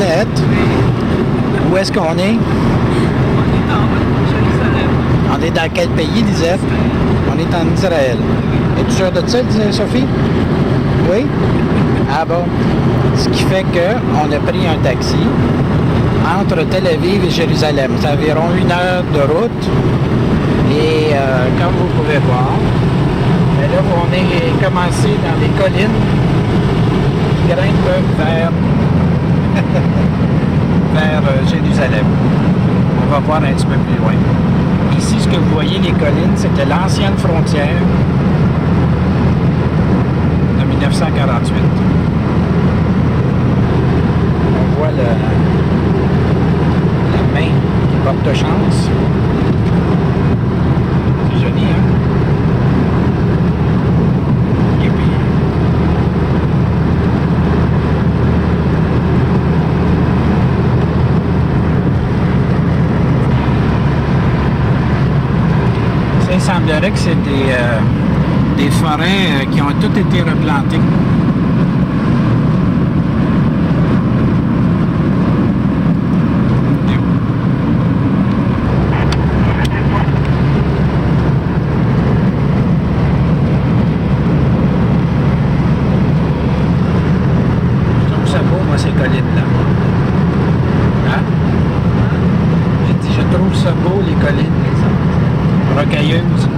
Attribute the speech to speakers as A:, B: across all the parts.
A: Lisette. Où est-ce qu'on est? On est dans quel pays, Lisette? On est en Israël. Es-tu sûre de ça, Sophie? Oui? Ah bon. Ce qui fait qu'on a pris un taxi entre Tel Aviv et Jérusalem. C'est environ 1 heure de route. Et comme vous pouvez voir, là, on est commencé dans les collines qui grimpent vers, vers Jérusalem. On va voir un petit peu plus loin. Ici, ce que vous voyez, les collines, c'était l'ancienne frontière de 1948. On voit la main qui porte chance. C'est joli, hein? Et puis... ça, il semblerait que c'est des forêts qui ont toutes été replantées. Ces collines-là. Hein? J'ai dit, je trouve ça beau, les collines, rocailleuses.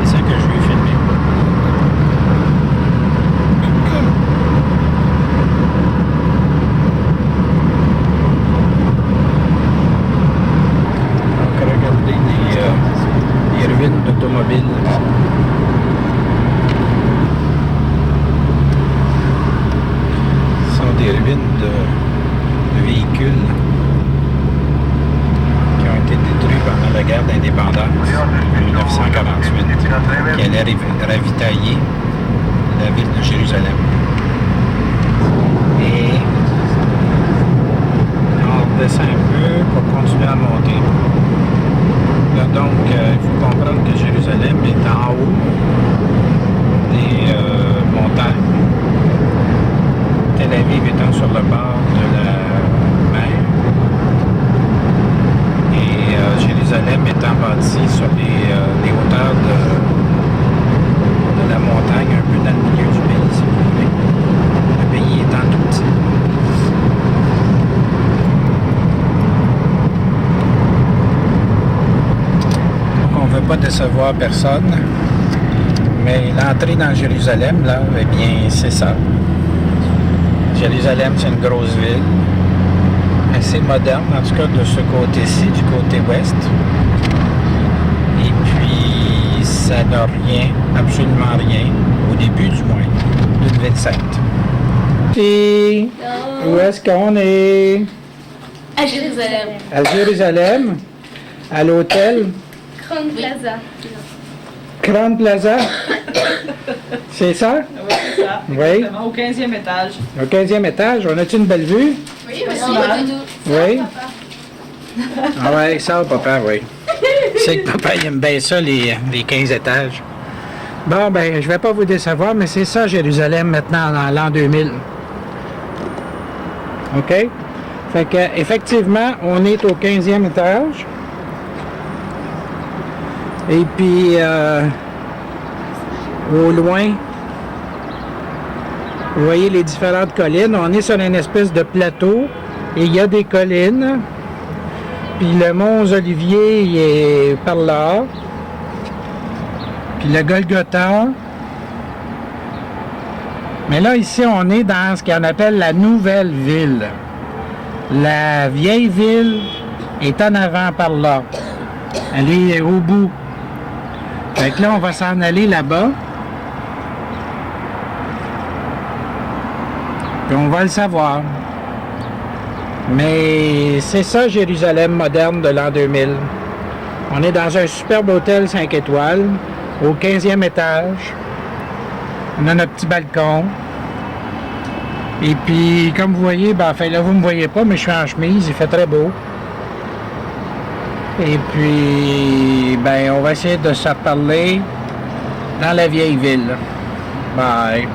A: C'est ça que je vais filmer. Donc, regardez les ruines d'automobiles. Des ruines de véhicules qui ont été détruits pendant la guerre d'indépendance en 1948, qui allaient ravitailler la ville de Jérusalem. Et on redescend un peu pour continuer à monter. Là, donc, il faut comprendre que Jérusalem est en haut des montagnes. Tel Aviv étant sur le bord de la mer et Jérusalem étant bâtie sur les hauteurs de la montagne, un peu dans le milieu du pays, si vous voulez. Le pays étant tout petit. Donc on ne veut pas décevoir personne, mais l'entrée dans Jérusalem, là, eh bien, c'est ça. Jérusalem, c'est une grosse ville, assez moderne, en tout cas de ce côté-ci, du côté ouest. Et puis, ça n'a rien, absolument rien, au début du moins, d'une ville sainte. Et où est-ce qu'on est?
B: À Jérusalem.
A: À Jérusalem, à l'hôtel
B: Crown Plaza.
A: Crown Plaza. C'est ça?
C: Oui, c'est ça.
A: Oui.
C: Exactement, au 15e étage.
A: Au 15e étage, on a-tu une belle vue?
B: Oui, aussi, mon doudou.
A: Oui. Ah ouais, ça, papa, oui. C'est que papa, il aime bien ça, les 15 étages. Bon, ben, je vais pas vous décevoir, mais c'est ça, Jérusalem, maintenant, dans l'an 2000. OK? Fait que, effectivement, on est au 15e étage. Et puis, au loin, vous voyez les différentes collines. On est sur une espèce de plateau et il y a des collines. Puis le mont aux Oliviers, il est par là. Puis le Golgotha. Mais là, ici, on est dans ce qu'on appelle la nouvelle ville. La vieille ville est en avant par là. Elle est au bout. Fait que là, on va s'en aller là-bas. Puis on va le savoir. Mais c'est ça, Jérusalem moderne de l'an 2000. On est dans un superbe hôtel 5 étoiles, au 15e étage. On a notre petit balcon. Et puis, comme vous voyez, ben, enfin là, vous ne me voyez pas, mais je suis en chemise, il fait très beau. Et puis, ben, on va essayer de se reparler dans la vieille ville. Bye.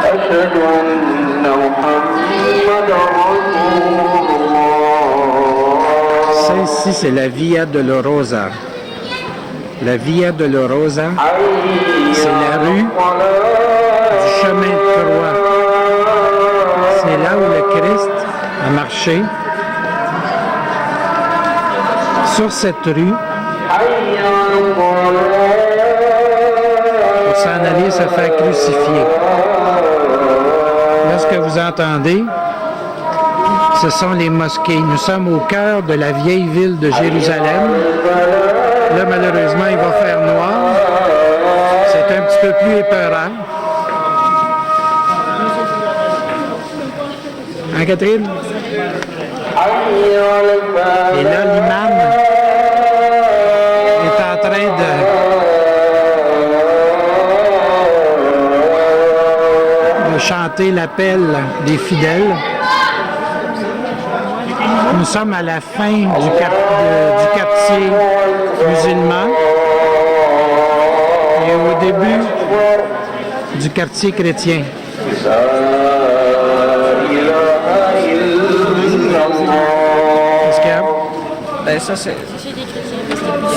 D: أشهد أن محمدا رسول الله.
A: Ça ici, c'est la Via Dolorosa. La Via Dolorosa, c'est la rue du chemin de croix. C'est là où le Christ a marché. Sur cette rue, pour s'en aller se faire crucifier. Là, ce que vous entendez, ce sont les mosquées. Nous sommes au cœur de la vieille ville de Jérusalem. Là, malheureusement, il va faire noir. C'est un petit peu plus épeurant. Hein, Catherine? Et là, l'imam est en train de chanter l'appel des fidèles. Nous sommes à la fin du quartier musulman et au début du quartier chrétien. Qu'est-ce qu'il y a?
C: Ben ça, c'est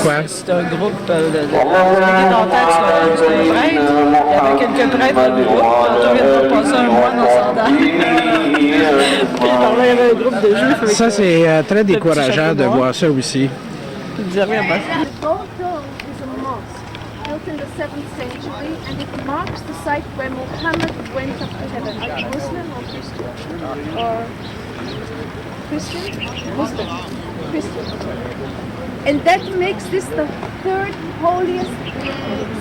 A: Quoi?
C: c'est un groupe de dans tête, c'est un prêtre. Il y avait quelques prêtres dans le groupe. On vient de passer un mois dans sandales. Puis il y avait un groupe de juifs.
A: Ça, c'est très décourageant de voir ça aussi.
C: Il disait rien.
E: The Gold Dome is a mosque built in the 7th century, and it marks the site where Muhammad went up to heaven. Muslim or Christian? Or Christian? Muslim. Christian. And that makes this the third holiest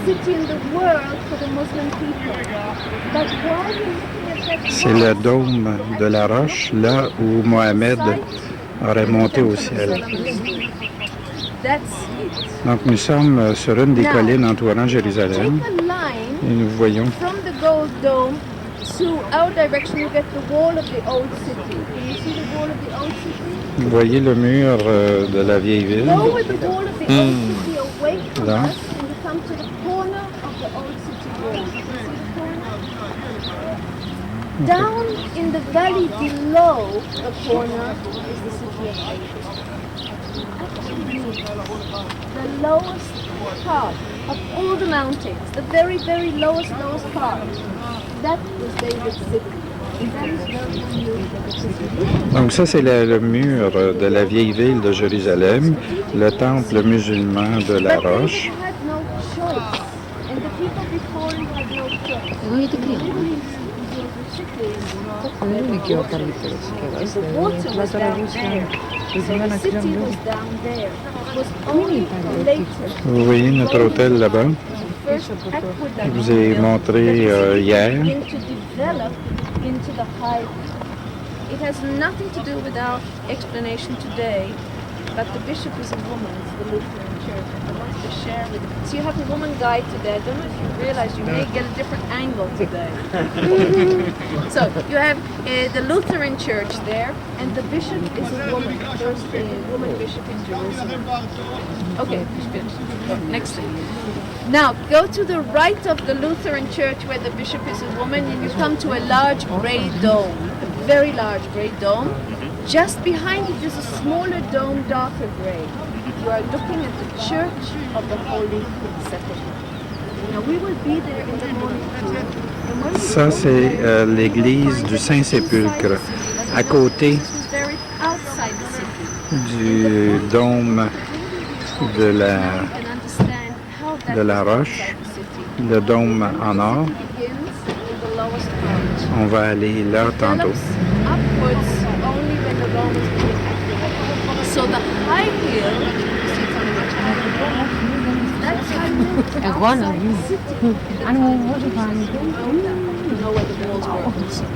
E: city in the world for the Muslim people. But while you're looking at that
A: C'est le dôme de la roche, là où Mohamed aurait monté au ciel.
E: that's it.
A: Donc nous sommes sur une des collines entourant Jérusalem
E: Take a line
A: et nous voyons
E: from the Gold Dome to our direction, you get the wall of the old city. Can you see the wall of the old city?
A: vous voyez le mur de la vieille ville.
E: Go with the wall of the old city away from
A: Là.
E: us, and you come to the corner of the old city wall. You see the corner? Down in the valley below the corner is the city of David. Actually, the lowest part of all the mountains, the very, very lowest part, that was David's city. That is very unusual.
A: Donc ça, c'est le mur de la vieille ville de Jérusalem, le temple musulman de la
E: But
A: roche.
E: David had no choice, and the people before him had no choice. The water was down there, so the city was down there. It was only later,
A: Vous voyez notre hôtel là-bas.
E: first
A: Je
E: aqueduct
A: vous ai montré hier.
E: begin to develop into the high. It has nothing to do with our explanation today, but the bishop is a woman, it's the Lutheran Church, and I wanted to share with you. So you have a woman guide today. I don't know if you realize you may get a different angle today. So you have the Lutheran Church there, and the bishop is a woman, first woman bishop in Jerusalem. Okay, good. Next thing. Now, go to the right of the Lutheran church where the bishop is a woman and you come to a large grey dome, a very large grey dome. Just behind it is a smaller dome, darker grey. You are looking at the Church of the Holy Sepulchre. Now, we will be there in the morning too. And when we
A: Ça,
E: go
A: c'est
E: there,
A: l'église du Saint-Sépulcre, à côté
E: this was very outside the city.
A: du dôme de la,
E: And understand how that
A: de la
E: was
A: roche,
E: outside the city.
A: le dôme en or.
E: Begins in the lowest part.
A: On va aller là tantôt.
E: Develops upwards only when the Rome is being activated. So the high hill, you see it's on a much higher level, that's high hill outside the city. That's how you know where the walls were.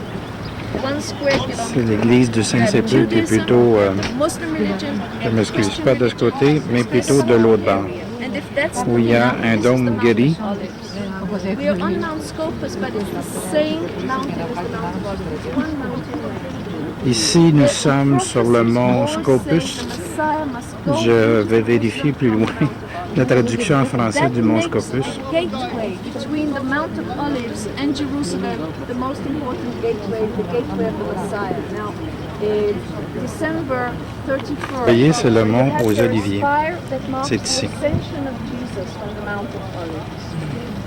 E: 1 square
A: C'est
E: kilometer.
A: l'église du Saint-Sépulcre qui est plutôt,
E: Muslim religion,
A: je m'excuse,
E: Christian
A: pas de ce côté,
E: religion,
A: mais
E: it's very
A: plutôt de
E: small
A: l'autre bord,
E: area. And if that's
A: où il y a un
E: this is
A: dôme
E: the Mount
A: gris.
E: of Olives. We are on Mount Scopus, but it's the same mountain as the Mount of Olives. It's one mountain range.
A: Ici, nous sommes sur le mont Scopus. Je vais vérifier plus loin La traduction en français du Mont Scopus.
E: The gateway between the Mount of Olives and Jerusalem, the most important gateway, the gateway of the Messiah. Now, December 31st,
A: Voyez, c'est le mont
E: we had
A: aux
E: the
A: Oliviers.
E: spire that marks
A: C'est
E: the
A: ici.
E: ascension of Jesus from the Mount of Olives.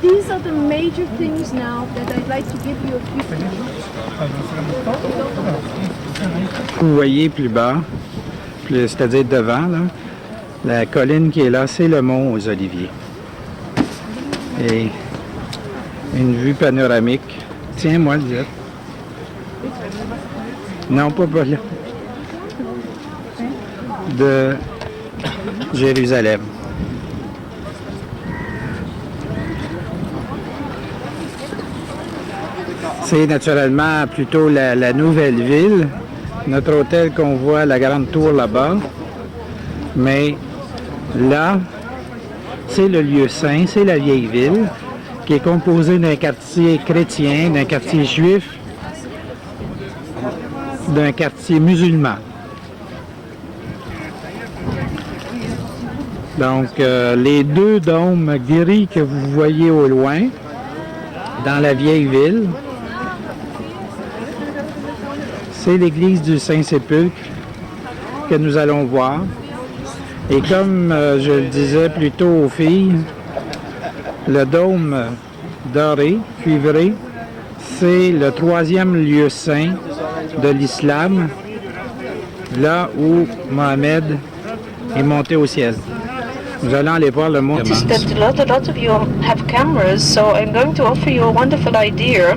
E: These are the major things now that I'd like to give you a few
A: Vous voyez plus bas, c'est-à-dire devant, là, la colline qui est là, c'est le mont aux Oliviers. Et une vue panoramique. Tiens-moi le jet. Non, pas là. De Jérusalem. C'est naturellement plutôt la nouvelle ville. Notre hôtel qu'on voit, la grande tour là-bas. Mais là, c'est le lieu saint, c'est la vieille ville, qui est composée d'un quartier chrétien, d'un quartier juif, d'un quartier musulman. Donc, les deux dômes gris que vous voyez au loin, dans la vieille ville, c'est l'église du Saint-Sépulcre que nous allons voir. Et comme je le disais plus tôt aux filles, le dôme doré, cuivré, c'est le troisième lieu saint de l'islam, là où Mohamed est monté au ciel. Nous allons aller voir le mont.
F: Noticed that a lot of you have cameras, so I'm going to offer you a wonderful idea.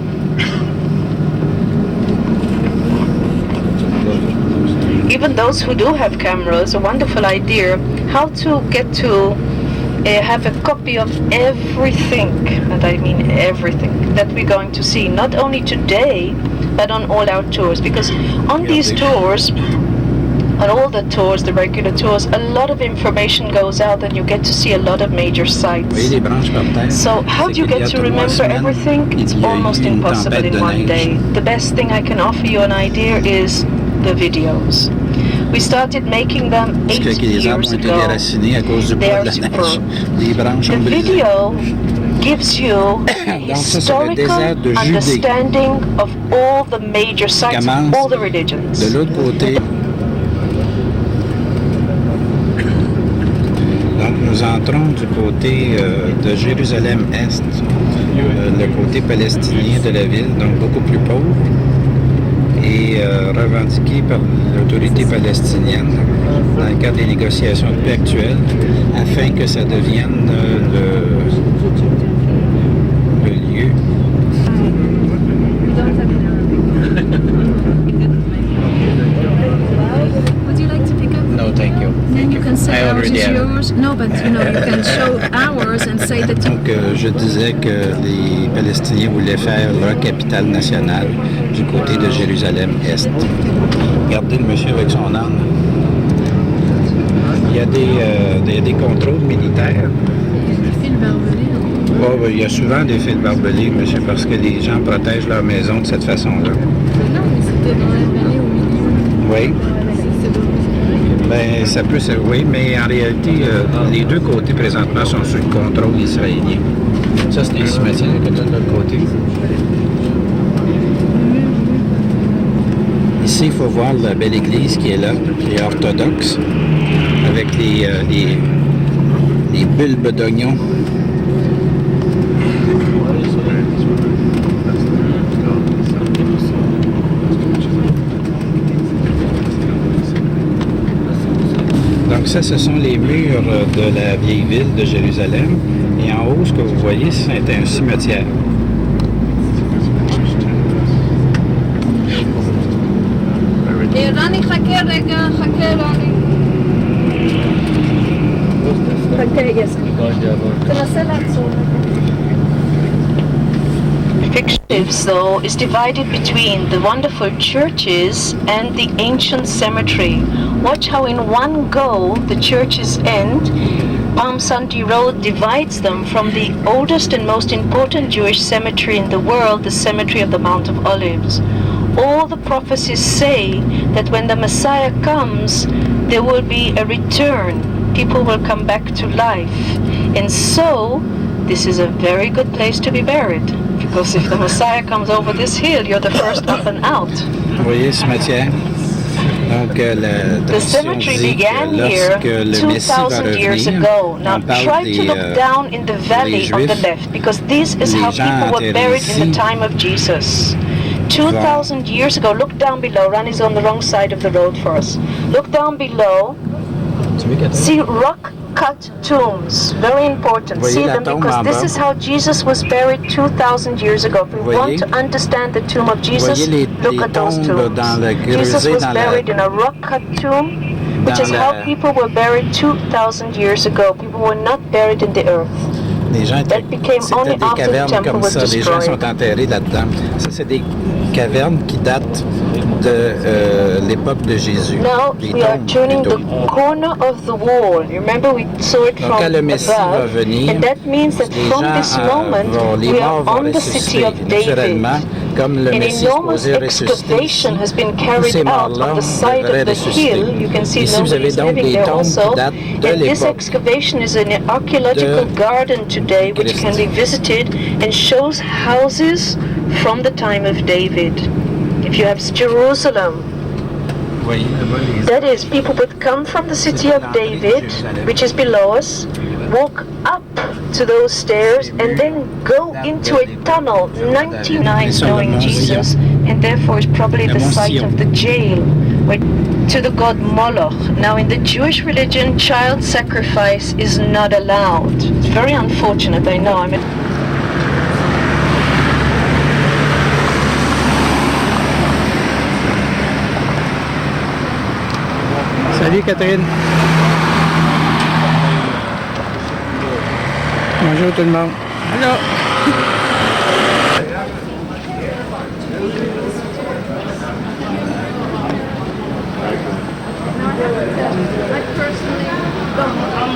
F: Even those who do have cameras, a wonderful idea how to get to have a copy of everything, and I mean everything, that we're going to see, not only today, but on all our tours. Because on these tours, on all the tours, the regular tours, a lot of information goes out and you get to see a lot of major sites. So how do you get to remember everything? It's almost impossible in one day. The best thing I can offer you an idea is the videos. We started making them 8 years ago. They are superb. The video gives you a historical understanding of all the major sites, all the religions.
A: De l'autre côté, donc nous entrons du côté de Jérusalem-Est, le côté palestinien de la ville, donc beaucoup plus pauvre, et revendiqué par l'autorité palestinienne dans le cadre des négociations de paix actuelles, afin que ça devienne le lieu.
E: Would you like to pick up?
A: No, thank you.
E: Then you can say
A: I
E: ours
A: already
E: is
A: have.
E: yours. No, but you know, you can show ours and say that you...
A: Donc, je disais que les Palestiniens voulaient faire leur capitale nationale du côté de Jérusalem-Est. Regardez le monsieur avec son âne. Il y a des contrôles militaires.
E: Des fils barbelés.
A: Oh, ben, il y a souvent des fils barbelés, monsieur, parce que les gens protègent leur maison de cette façon-là.
E: Non, mais c'était dans la vallée au milieu.
A: Oui. Ben, ça peut se... Oui, mais en réalité, les deux côtés présentement sont sous le contrôle israélien. Ça, c'est un cimetière que de l'autre côté. Ici, il faut voir la belle église qui est là, qui est orthodoxe, avec les bulbes d'oignons. Donc ça, ce sont les murs de la vieille ville de Jérusalem. Et en haut, ce que vous voyez, c'est un cimetière.
E: רני, חכה רגע, חכה רני. חכה, יש. תנסה לעצור.
F: Fictions, though, is divided between the wonderful churches and the ancient cemetery. Watch how in one go the churches end. Palm Sunday Road divides them from the oldest and most important Jewish cemetery in the world, the cemetery of the Mount of Olives. All the prophecies say that when the Messiah comes, there will be a return people will come back to life. And so, this is a very good place to be buried. Because if the Messiah comes over this hill, you're the first up and out.
A: Vous voyez ce cimetière? Donc, la
F: The
A: tradition
F: cemetery
A: dit
F: began
A: que
F: here
A: lorsque le Messie va
F: 2,000 years
A: revenir,
F: ago. Now
A: on parle
F: try
A: des,
F: to look down in the valley on the
A: Juifs,
F: left, because this is
A: les
F: how
A: gens
F: people were
A: enterrés
F: buried in the
A: ici
F: time of Jesus. 2,000 years ago, look down below. Ron is on the wrong side of the road for us. Look down below.
A: Tu veux, Catherine?
F: See rock-cut tombs, very important.
A: Voyez
F: See
A: la
F: them
A: tombe
F: because
A: en
F: this
A: bas?
F: is how Jesus was buried 2,000 years ago. If we
A: Voyez?
F: want to understand the tomb of Jesus,
A: Voyez les
F: look at those
A: tombes
F: tombs.
A: dans le
F: Jesus
A: creuset
F: was
A: dans la-
F: buried in a rock-cut tomb, which
A: dans
F: is how
A: la-
F: people were buried 2,000 years ago. People were not buried in the earth.
A: Les gens
F: That became only
A: c'était des
F: after the
A: cavernes
F: temple
A: comme
F: was
A: ça. Les gens
F: destroyed.
A: sont enterrés là-dedans. Ça, c'est des cavernes qui datent de l'époque de Jésus.
F: Now
A: Des
F: we are
A: tombes,
F: turning the
A: plutôt.
F: corner of the wall. You remember we saw it
A: Donc,
F: from
A: quand le Messie va
F: above,
A: venir,
F: and that means that
A: les
F: from
A: gens,
F: this moment
A: les
F: we
A: morts
F: are
A: vont
F: on the city
A: ressusciter.
F: of David.
A: Naturellement, comme le
F: An
A: Messie est
F: enormous
A: supposé ressusciter
F: excavation
A: ici,
F: has been
A: tous
F: carried
A: ces
F: out
A: morts-là
F: on the side
A: devraient
F: of the
A: ressusciter.
F: hill. You can see
A: Ici, vous avez
F: nobody's
A: donc
F: living
A: des
F: there
A: tombes
F: also.
A: qui datent de
F: And this
A: l'époque
F: excavation is an archaeological
A: de
F: garden today, which
A: Christ.
F: can be visited and shows houses from the time of David. If you have Jerusalem,
A: Vous voyez là-bas les
F: that is, people would come from the city of David, which is below us, walk up to those stairs, and then go into a tunnel, 99 knowing Jesus, and therefore is probably the site of the jail, to the god Moloch. Now, in the Jewish religion, child sacrifice is not allowed. It's very unfortunate, I know.
A: Salut Catherine. Bonjour tout le monde.
C: Hello.
E: I personally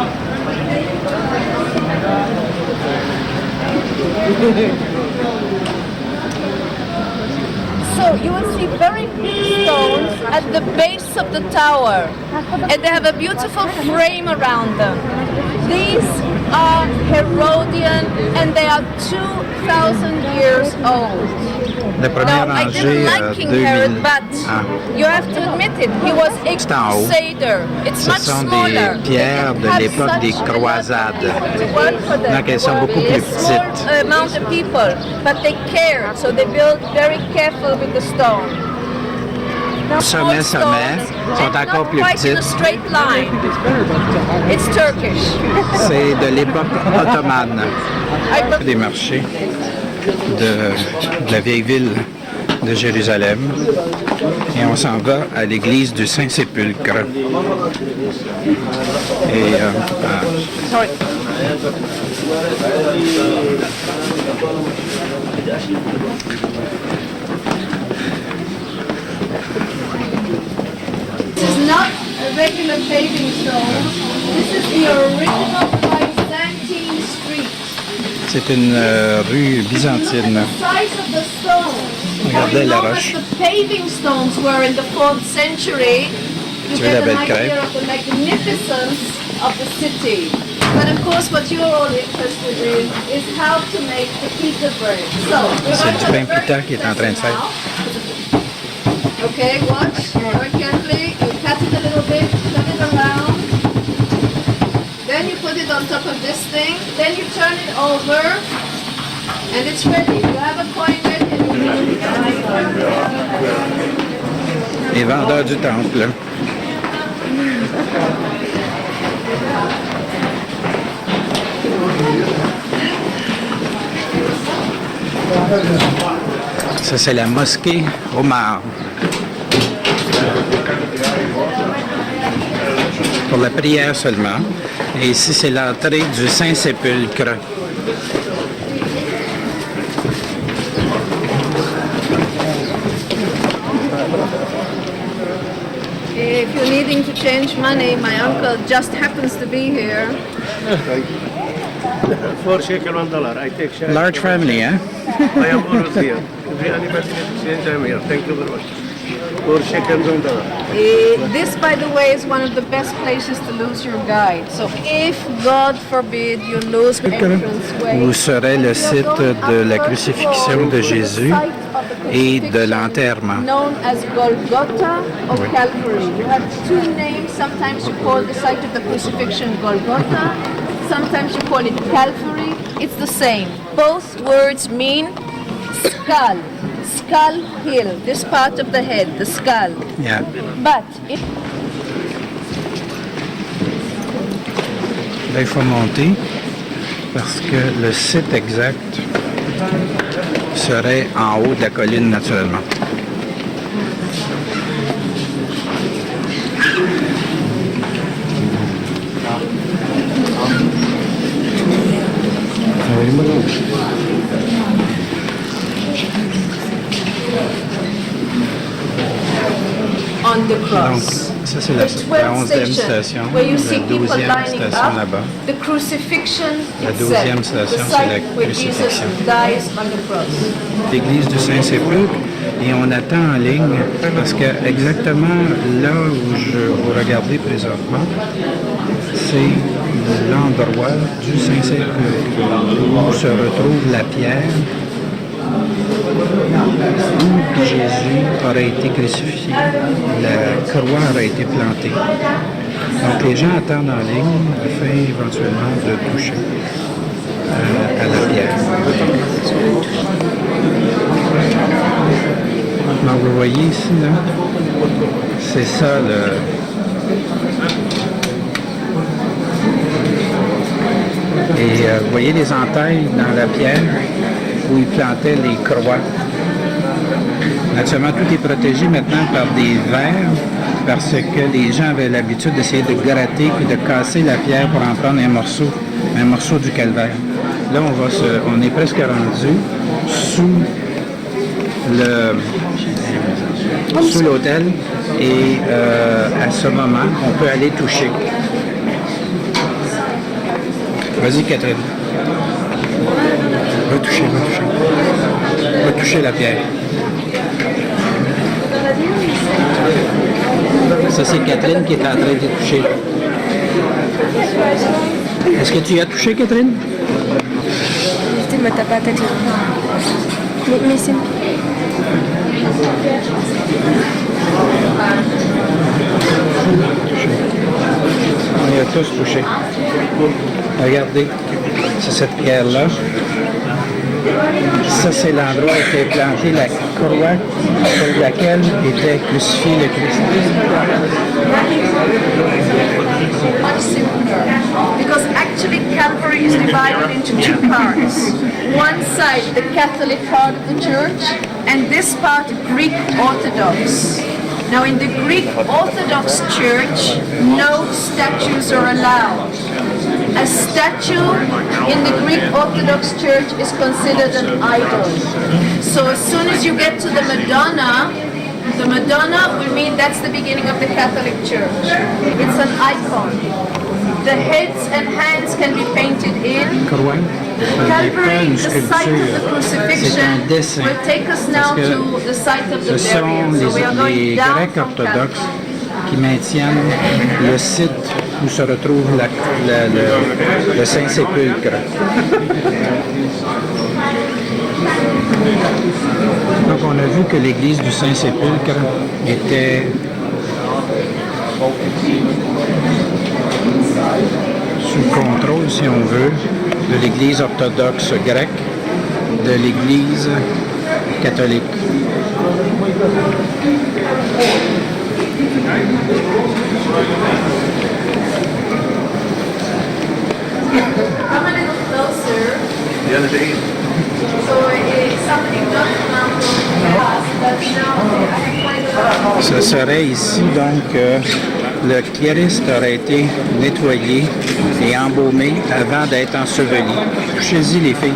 E: So you will see very big stones at the base of the tower, and they have a beautiful frame around them. These are Herodian, and they are 2,000 years old.
A: La première
E: Now, I
A: rangée,
E: didn't like King
A: 2000.
E: Herod, but
A: Ah.
E: you have to admit it, he was a
A: C'est en haut.
E: crusader. It's
A: Ce
E: much
A: sont
E: smaller.
A: des pierres de
E: They have
A: l'époque des
E: such a lot of
A: croisades.
E: people to work for them.
A: Donc elles sont beaucoup
E: A
A: plus
E: small
A: petites.
E: amount of people, but they cared, so they built very careful with the stone. Now,
A: Sommet,
E: small
A: sommet,
E: stones,
A: sont
E: and
A: encore
E: not
A: plus
E: quite in a
A: petites.
E: straight line. It's Turkish.
A: C'est de l'époque ottomane.
E: I
A: Des marchés de la vieille ville de Jérusalem. Et on s'en va à l'église du Saint-Sépulcre. Et
E: This is not a regular paving stone. This is the original Byzantine street.
A: c'est une rue byzantine.
E: The size of the stone.
A: Regardez la
E: As long
A: roche.
E: as the paving stones were in the 4th century, you
A: Tu veux
E: get
A: la
E: an
A: belle
E: idea
A: crêpe?
E: of the magnificence of the city. But of course, what you're all interested in is how to make the pita bread. So, we're
A: C'est
E: going
A: du
E: to
A: pain
E: have a
A: pita
E: very
A: qui est en train de faire.
E: now. Okay, watch very carefully. You cut it a little bit, turn it around. Then you put it on top of this thing. Then you turn it over, and it's ready. You have a coin ready.
A: Les vendeurs du temple. Ça, c'est la mosquée Omar. Pour la prière seulement. Et ici, c'est l'entrée du Saint-Sépulcre.
E: If you're needing to change money, my uncle just happens to be here.
G: 4 shekel $1. I take shekel.
A: Large family, hein?
G: I am always here. If anybody needs to change, I'm here. Thank you very much. 4 shekels on dollar.
E: This, by the way, is one of the best places to lose your guide. So if, God forbid, you lose your entranceway,
A: Où serait le site de la crucifixion de Jésus et de l'enterrement.
E: known as Golgotha or Calvary. You have two names. Sometimes you call the site of the crucifixion Golgotha. Sometimes you call it Calvary. It's the same. Both words mean skull. Skull hill. This part of the head, the skull.
A: Yeah.
E: But if
A: Là, il faut monter parce que le site exact serait en haut de la colline naturellement.
E: on the
A: Donc,
E: cross.
A: ça c'est
E: The 12th
A: 11e station,
E: where you
A: la
E: see people
A: 12e
E: lining
A: station
E: up,
A: là-bas.
E: the crucifixion
A: La
E: itself,
A: 12e
E: the
A: station, c'est
E: site
A: la
E: where Jesus
A: crucifixion.
E: dies on the cross.
A: L'église du Saint-Sépulcre et on attend en ligne parce que exactement là où vous regardez présentement, c'est l'endroit du Saint-Sépulcre où se retrouve la pierre où Jésus aurait été crucifié, la croix aurait été plantée. Donc les gens attendent en ligne afin éventuellement de toucher à la pierre. Donc vous voyez ici, là, c'est ça le... Et vous voyez les entailles dans la pierre où ils plantaient les croix. Naturellement, tout est protégé maintenant par des verres parce que les gens avaient l'habitude d'essayer de gratter puis de casser la pierre pour en prendre un morceau du calvaire. Là, on est presque rendu sous l'autel et à ce moment, on peut aller toucher. Vas-y, Catherine. Va toucher. Va toucher la pierre. Ça, c'est Catherine qui est en train de toucher. Est-ce que tu y as touché, Catherine?
B: Tu me tapes la tête. Mais c'est...
A: On y a tous touché. Regardez, c'est cette pierre-là. Ça, c'est l'endroit où était plantée la croix sur laquelle était crucifié le Christ.
E: Much simpler, because actually Calvary is divided into two parts. One side, the Catholic part of the church, and this part, Greek Orthodox. Now in the Greek Orthodox Church, no statues are allowed. A statue in the Greek Orthodox Church is considered an idol. So as soon as you get to the Madonna will mean that's the beginning of the Catholic Church. It's an icon. The heads and hands can be painted in.
A: Croix.
E: Calvary, the site of the
A: C'est un
E: crucifixion,
A: dessin.
E: will take us now
A: Parce que
E: to the site of the
A: ce sont
E: burial. So we are
A: les
E: going down
A: Grecs
E: from
A: orthodoxes
E: Calvary.
A: qui maintiennent le site où se retrouve le Saint-Sépulcre. Donc on a vu que l'église du Saint-Sépulcre était sous contrôle, si on veut, de l'église orthodoxe grecque, de l'église catholique.
E: Come a little closer. So somebody does now but now
A: Ce serait ici donc le Christ aurait été nettoyé et embaumé avant d'être enseveli. Touchez-y les filles.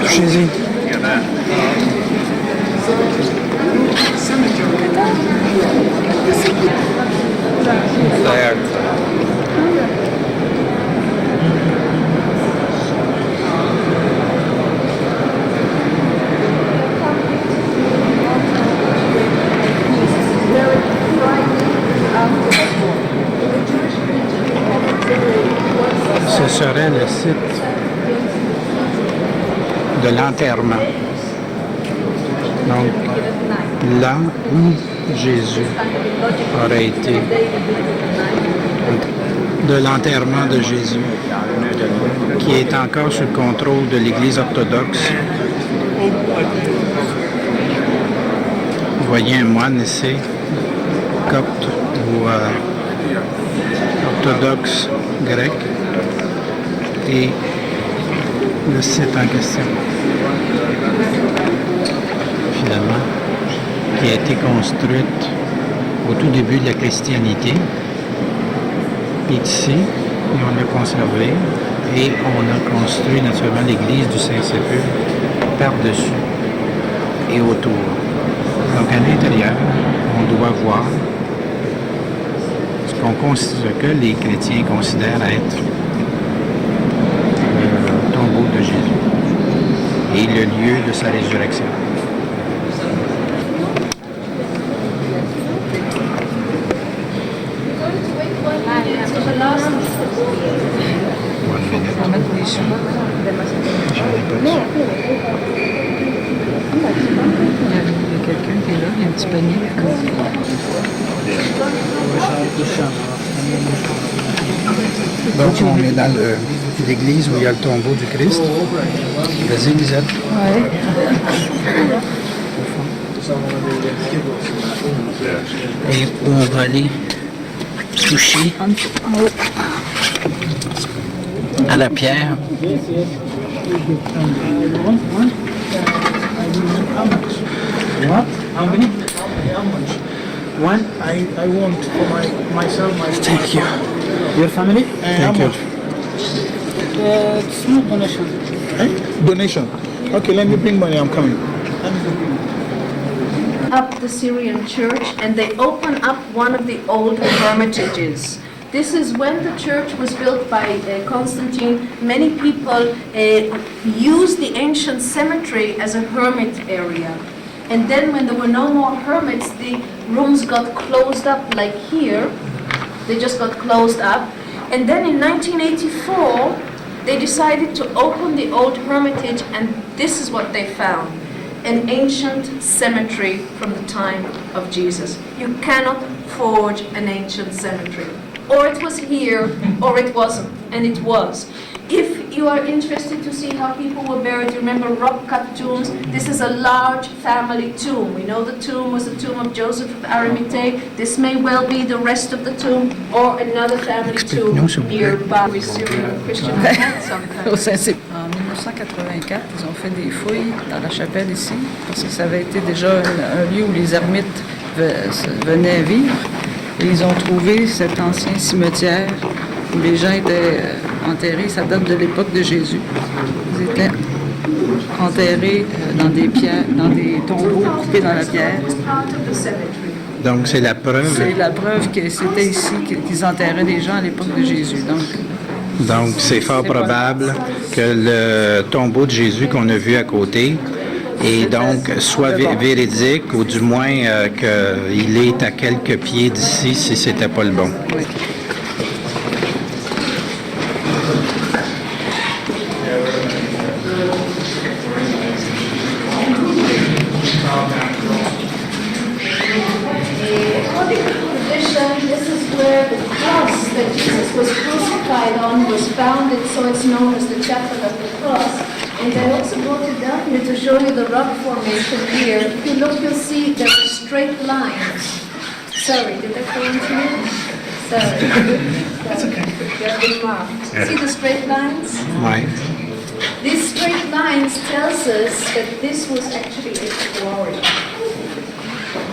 A: Touchez-y. There. serait le site de l'enterrement. Donc, là où Jésus aurait été, de l'enterrement de Jésus, qui est encore sous le contrôle de l'Église orthodoxe. Vous voyez un moine ici, copte ou orthodoxe grec, et le site en question, finalement, qui a été construite au tout début de la christianité, est ici, et on l'a conservé, et on a construit naturellement l'église du Saint-Sépulcre par-dessus et autour. Donc à l'intérieur, on doit voir ce que les chrétiens considèrent être le tombeau de Jésus et le lieu de sa résurrection.
C: On va mettre les sous. Il y a quelqu'un qui est là, il y a un petit panier.
A: Donc on est dans l'église où il y a le tombeau du Christ. Vas-y, Lisette.
C: Ouais.
A: Et où on va aller toucher à la pierre.
H: What? How many?
A: One.
H: I want for myself, my
A: Thank you.
H: Your family?
A: Thank you.
H: It's not donation. Donation. Okay, let me bring money. I'm coming.
E: Up the Syrian church, and they open up one of the old hermitages. This is when the church was built by Constantine. Many people used the ancient cemetery as a hermit area. And then when there were no more hermits, the rooms got closed up like here. They just got closed up. And then in 1984, they decided to open the old hermitage, and this is what they found. An ancient cemetery from the time of Jesus. You cannot forge an ancient cemetery. Or it was here, or it wasn't, and it was. If you are interested to see how people were buried, remember rock-cut tombs. This is a large family tomb. We know the tomb was the tomb of Joseph of Arimathea. This may well be the rest of the tomb, or another family tomb nearby. We Syrian Christian had sometimes.
C: En 1984, ils ont fait des fouilles dans la chapelle ici, parce que ça avait été déjà un lieu où les ermites venaient vivre. Et ils ont trouvé cet ancien cimetière où les gens étaient enterrés. Ça date de l'époque de Jésus. Ils étaient enterrés dans des pierres, dans des tombeaux coupés dans la pierre.
A: Donc c'est la preuve.
C: C'est la preuve que c'était ici qu'ils enterraient des gens à l'époque de Jésus.
A: Donc c'est fort probable que le tombeau de Jésus qu'on a vu à côté et donc soit véridique ou du moins qu'il est à quelques pieds d'ici si c'était pas le bon.
C: Oui.
E: According to tradition, this is where the cross that Jesus was crucified on was founded, so it's known as the Chapel of the Cross. And I also brought it down here to show you the rock formation here. If you look, you'll see there are straight lines. Sorry, did I go into you? Sorry. That's okay. See the straight lines?
A: Ouais.
E: These straight lines tells us that this was actually a quarry.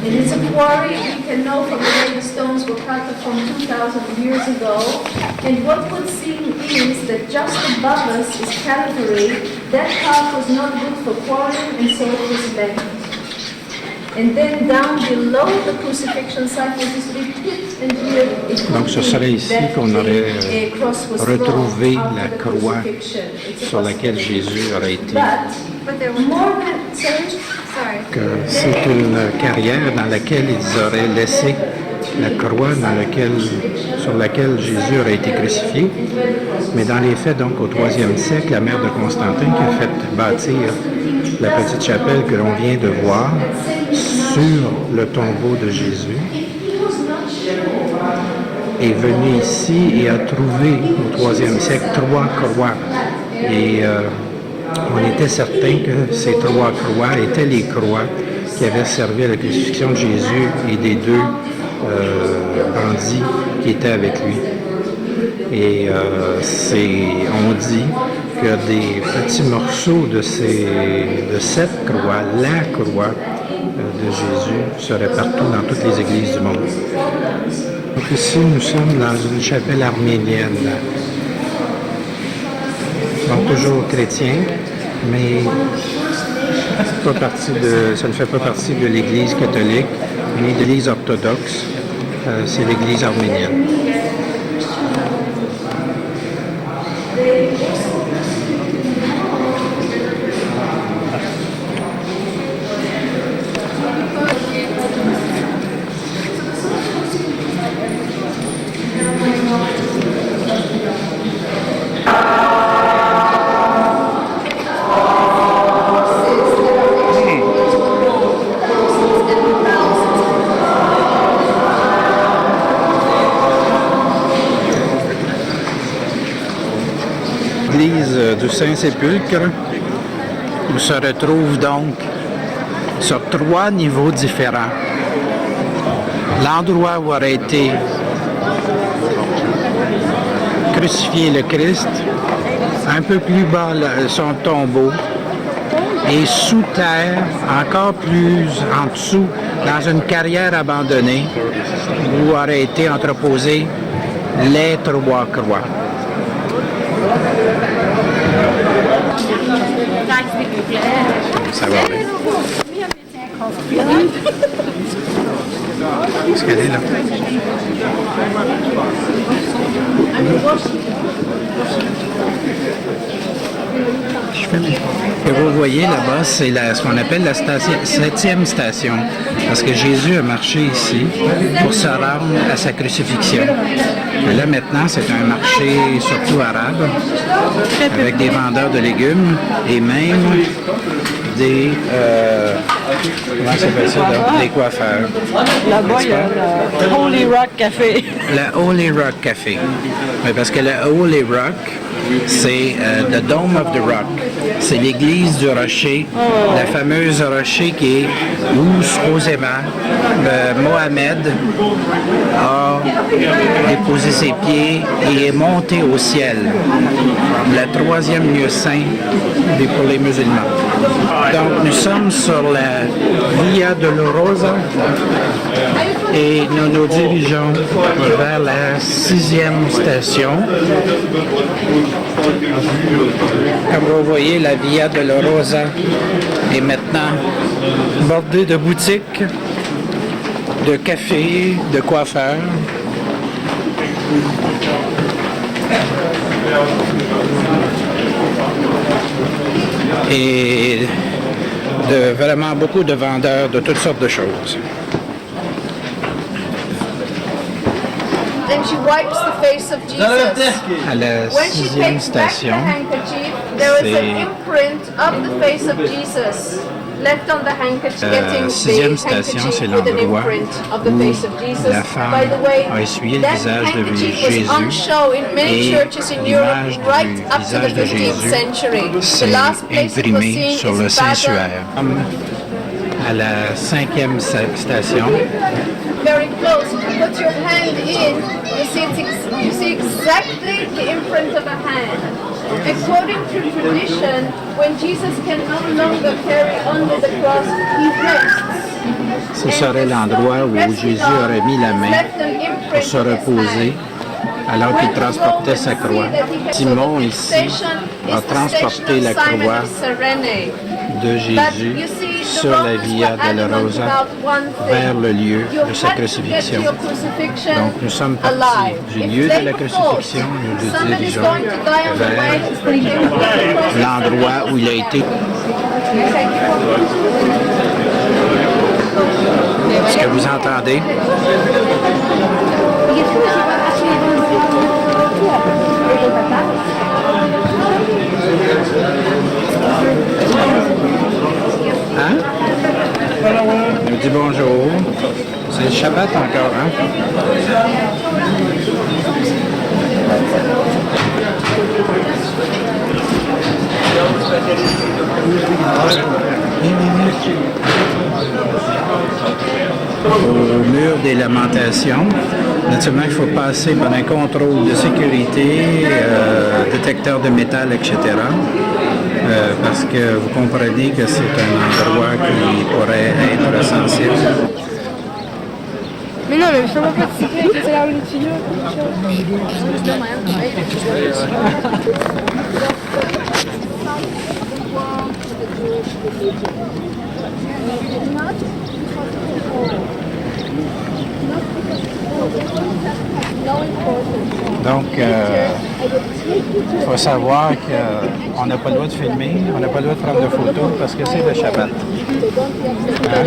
E: And it's a quarry we can know from the way the stones were cut from 2,000 years ago. And what would seem is that just above us is Calvary. That part was not good for quarrying, and so it was left. And then down below the crucifixion site was this big pit, and here it
A: Donc ce serait ici qu'on aurait retrouvé la croix sur laquelle Jésus aurait été.
E: But there were more than, sorry.
A: Que c'est une carrière dans laquelle ils auraient laissé la croix sur sur laquelle Jésus aurait été crucifié. Mais dans les faits, donc, au 3e siècle, la mère de Constantin qui a fait bâtir la petite chapelle que l'on vient de voir sur le tombeau de Jésus est venue ici et a trouvé au 3e siècle 3 croix. Et on était certain que ces 3 croix étaient les croix qui avaient servi à la crucifixion de Jésus et des 2 bandits qui étaient avec lui. Et on dit que des petits morceaux de cette croix, la croix de Jésus, seraient partout dans toutes les églises du monde. Donc ici, nous sommes dans une chapelle arménienne. Donc toujours chrétien, mais ça ne fait pas partie de l'Église catholique ni de l'Église orthodoxe. C'est l'Église arménienne. L'église du Saint-Sépulcre, où se retrouve donc sur 3 niveaux différents. L'endroit où aurait été crucifié le Christ, un peu plus bas son tombeau, et sous terre, encore plus en dessous, dans une carrière abandonnée, où auraient été entreposées les 3 croix. Ça va aller. Est-ce qu'elle est là? Je fais mes... Et vous voyez là-bas, c'est ce qu'on appelle la 7e station. Parce que Jésus a marché ici pour se rendre à sa crucifixion. Et là maintenant, c'est un marché surtout arabe, avec des vendeurs de légumes et même des... comment ça s'appelle ça, là? Des coiffeurs.
C: Là-bas, il y a le Holy Rock Café.
A: Le Holy Rock Café. Oui, parce que le Holy Rock, c'est the Dome of the Rock. C'est l'église du rocher, la fameuse rocher qui est où supposément Mohamed a déposé ses pieds et est monté au ciel. Le 3e lieu saint pour les musulmans. Donc nous sommes sur la Via Dolorosa et nous nous dirigeons vers la 6e station. Comme vous voyez, la Via Dolorosa est maintenant bordée de boutiques, de cafés, de coiffeurs. Et vraiment beaucoup de vendeurs de toutes sortes de choses.
E: Then she wipes the face of Jesus.
A: À la
E: When she
A: 6e
E: takes back the
A: station,
E: handkerchief, there is an imprint of the face of Jesus left on the handkerchief. Getting
A: 6e
E: the
A: station, c'est
E: handkerchief with an
A: l'endroit
E: imprint of the
A: où
E: face of Jesus.
A: la femme
E: By the way,
A: a essuyé le
E: that
A: visage de
E: handkerchief was
A: Jésus
E: on show in many
A: et
E: churches in Europe
A: l'image
E: right
A: du
E: up to the
A: visage de
E: 15th
A: Jésus
E: century. The
A: s'est
E: last place it was
A: imprimé
E: seen
A: sur
E: is
A: le
E: in
A: Saint-Suaire.
E: Basel.
A: À la 5e station,
E: Very close. If you put your hand in, you see exactly the imprint of a hand. According to tradition, when Jesus can no longer carry on with the cross, he rests.
A: ce serait l'endroit où Jésus aurait mis la main pour se reposer alors qu'il transportait sa croix. Simon ici a transporté la croix de Jésus sur la Via Dolorosa vers le lieu de sa crucifixion. Donc nous sommes partis du lieu de la crucifixion, nous nous dirigeons vers l'endroit où il a été. Est-ce que vous entendez? Il nous dit bonjour. C'est le Shabbat encore, hein? Au mur des lamentations, naturellement, il faut passer par un contrôle de sécurité, détecteur de métal, etc. Parce que vous comprenez que c'est un endroit qui pourrait être sensible.
B: Mais non, mais fais-moi pas de secret avec les alarmes des tuyaux.
A: Donc, il faut savoir qu'on n'a pas le droit de filmer, on n'a pas le droit de prendre de photos parce que c'est le Shabbat. Hein?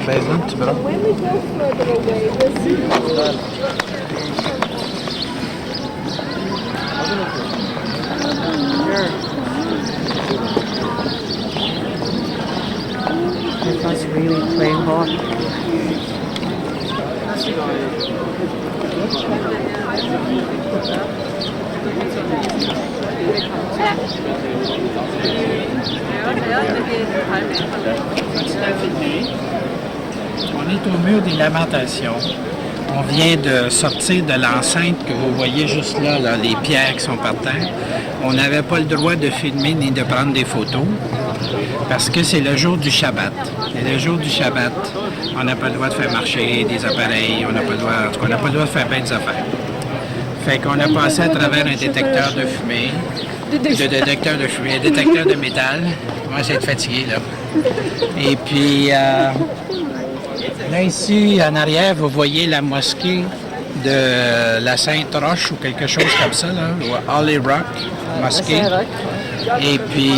A: Baise-le un petit bras.
C: It was really playing hot.
A: On est au mur des lamentations. On vient de sortir de l'enceinte que vous voyez juste là, les pierres qui sont par terre. On n'avait pas le droit de filmer ni de prendre des photos parce que c'est le jour du Shabbat. Et le jour du Shabbat, on n'a pas le droit de faire marcher des appareils, on n'a pas le droit, en tout cas, on n'a pas le droit de faire plein d'affaires. Fait qu'on a passé à travers un détecteur de fumée, détecteur de fumée, un détecteur de métal. Moi, j'ai été fatigué, là. Et puis, là, ici, en arrière, vous voyez la mosquée de la Sainte-Roche ou quelque chose comme ça, là, ou Holy Rock Mosquée. Et puis,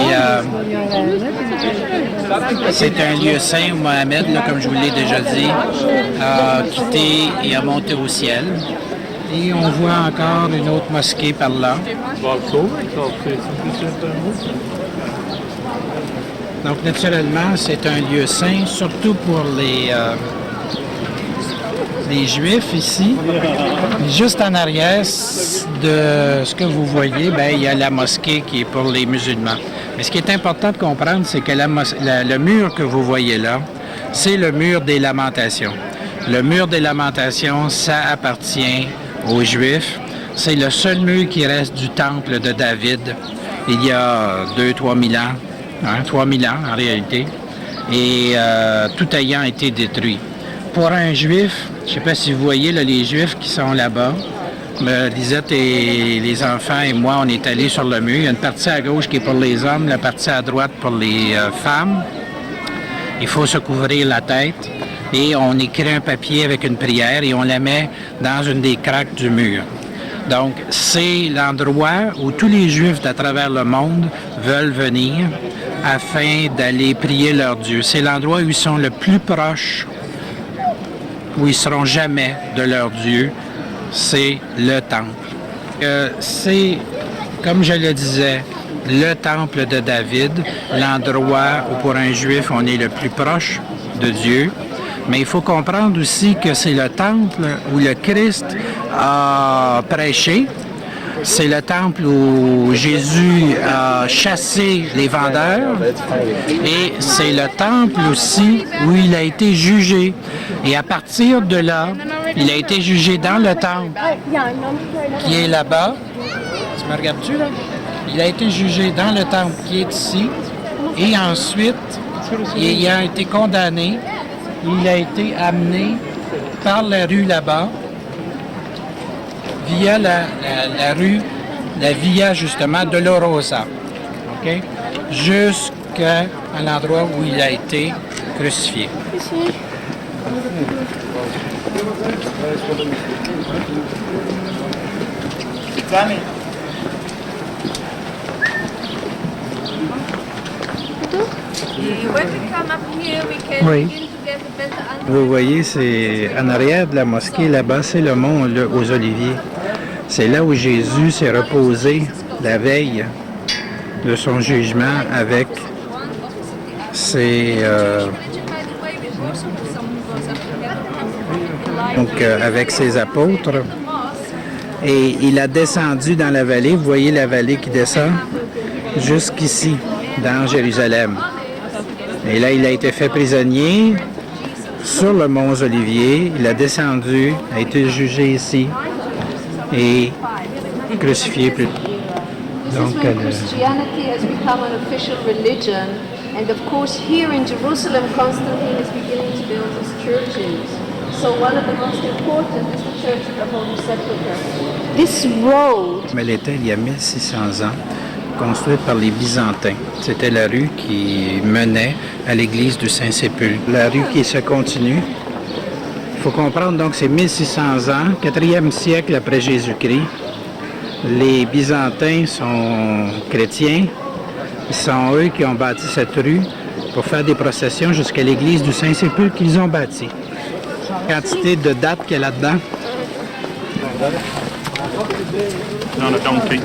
A: c'est un lieu saint où Mohamed, là, comme je vous l'ai déjà dit, a quitté et a monté au ciel. Et on voit encore une autre mosquée par là. Donc, naturellement, c'est un lieu saint, surtout pour les Juifs ici. Juste en arrière de ce que vous voyez, bien, il y a la mosquée qui est pour les musulmans. Mais ce qui est important de comprendre, c'est que le mur que vous voyez là, c'est le mur des lamentations. Le mur des lamentations, ça appartient aux Juifs. C'est le seul mur qui reste du temple de David il y a 2-3 000 ans, hein, 3 000 ans en réalité, et tout ayant été détruit. Pour un Juif, je ne sais pas si vous voyez là, les Juifs qui sont là-bas, Lisette et les enfants et moi, on est allés sur le mur. Il y a une partie à gauche qui est pour les hommes, la partie à droite pour les femmes. Il faut se couvrir la tête et on écrit un papier avec une prière et on la met dans une des craques du mur. Donc, c'est l'endroit où tous les Juifs à travers le monde veulent venir afin d'aller prier leur Dieu. C'est l'endroit où ils sont le plus proches, où ils ne seront jamais de leur Dieu, c'est le temple. C'est, comme je le disais, le temple de David, l'endroit où pour un Juif on est le plus proche de Dieu. Mais il faut comprendre aussi que c'est le temple où le Christ a prêché. C'est le temple où Jésus a chassé les vendeurs et c'est le temple aussi où il a été jugé. Et à partir de là, il a été jugé dans le temple qui est là-bas. Tu me regardes-tu là? Il a été jugé dans le temple qui est ici et ensuite, ayant été condamné, il a été amené par la rue là-bas via la rue, la Via justement Dolorosa, okay? Jusqu'à l'endroit où il a été crucifié. Oui. Vous voyez, c'est en arrière de la mosquée, là-bas, c'est le mont aux Oliviers. C'est là où Jésus s'est reposé la veille de son jugement avec ses
E: person or someone who goes up to heaven.
A: Donc, avec ses apôtres. Et il a descendu dans la vallée. Vous voyez la vallée qui descend jusqu'ici, dans Jérusalem. Et là, il a été fait prisonnier sur le mont Olivier. Il a descendu, a été jugé ici et crucifié plus tard.
E: This is when Christianity has become an official religion, and of course here in Jerusalem Constantine is beginning to build his churches. So one of the most important is the Church of the Holy Sepulchre. This road...
A: Elle était il y a 1600 ans, construite par les Byzantins. C'était la rue qui menait à l'église du Saint-Sépulcre. La rue qui se continue. Il faut comprendre donc c'est 1600 ans, 4e siècle après Jésus-Christ. Les Byzantins sont chrétiens. Ce sont eux qui ont bâti cette rue pour faire des processions jusqu'à l'église du Saint-Sépulcre qu'ils ont bâti. Quantité de dates qu'il y a là-dedans.
G: On a donkey.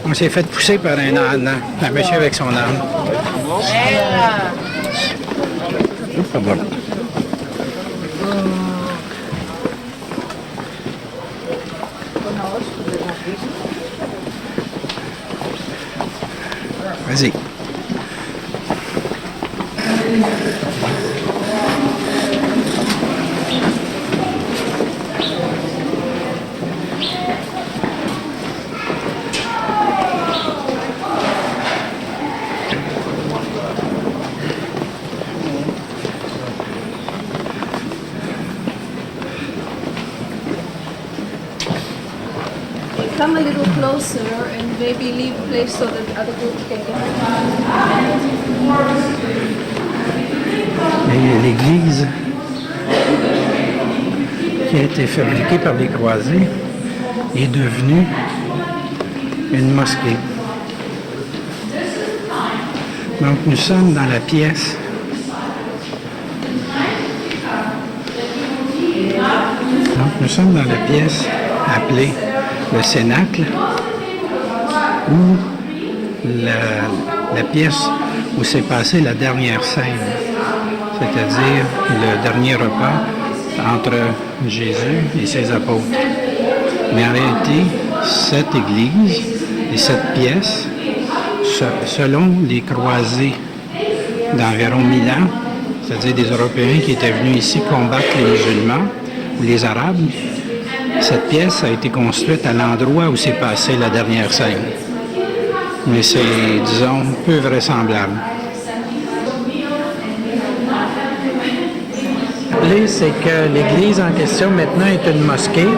A: On s'est fait pousser par un âne, un monsieur avec son âne. Ah bon. Vas-y.
E: Come a little closer and maybe leave a place so that other groups can get
A: Et l'église qui a été fabriquée par les croisés est devenue une mosquée. Donc nous sommes dans la pièce appelée le Cénacle, ou la pièce où s'est passée la dernière scène, c'est-à-dire le dernier repas entre Jésus et ses apôtres. Mais en réalité, cette église et cette pièce, selon les croisés d'environ 1000 ans, c'est-à-dire des Européens qui étaient venus ici combattre les musulmans ou les Arabes, cette pièce a été construite à l'endroit où s'est passée la dernière scène. Mais c'est, disons, peu vraisemblable. C'est que l'église en question maintenant est une mosquée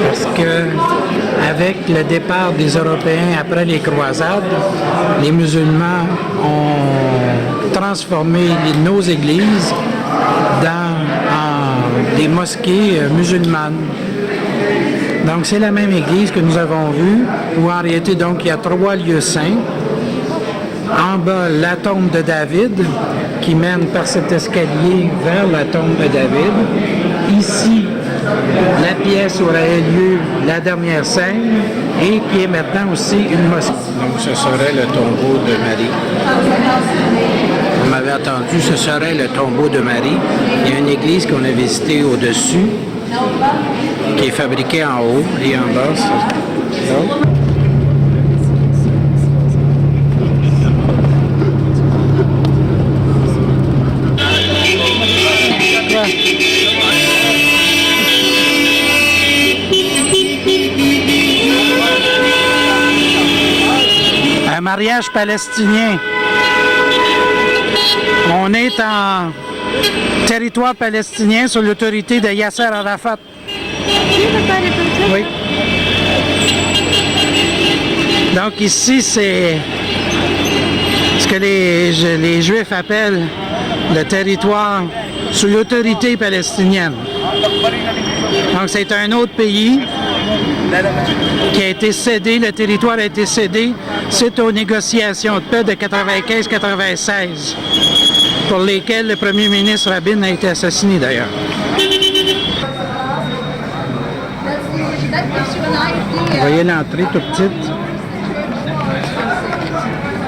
A: parce que avec le départ des Européens après les croisades, les musulmans ont transformé nos églises en des mosquées musulmanes. Donc c'est la même église que nous avons vue, où en réalité donc il y a 3 lieux saints. En bas, la tombe de David, qui mène par cet escalier vers la tombe de David. Ici, la pièce où aurait lieu la dernière scène, et qui est maintenant aussi une mosquée. Donc ce serait le tombeau de Marie. Vous m'avez entendu, ce serait le tombeau de Marie. Il y a une église qu'on a visitée au-dessus, qui est fabriquée en haut et en bas. Donc, un mariage palestinien. On est en territoire palestinien sous l'autorité de Yasser Arafat. Oui. Donc ici, c'est ce que les Juifs appellent le territoire sous l'autorité palestinienne. Donc c'est un autre pays qui a été cédé, le territoire a été cédé suite aux négociations de paix de 95-96, pour lesquelles le premier ministre Rabin a été assassiné d'ailleurs. voyez l'entrée toute petite.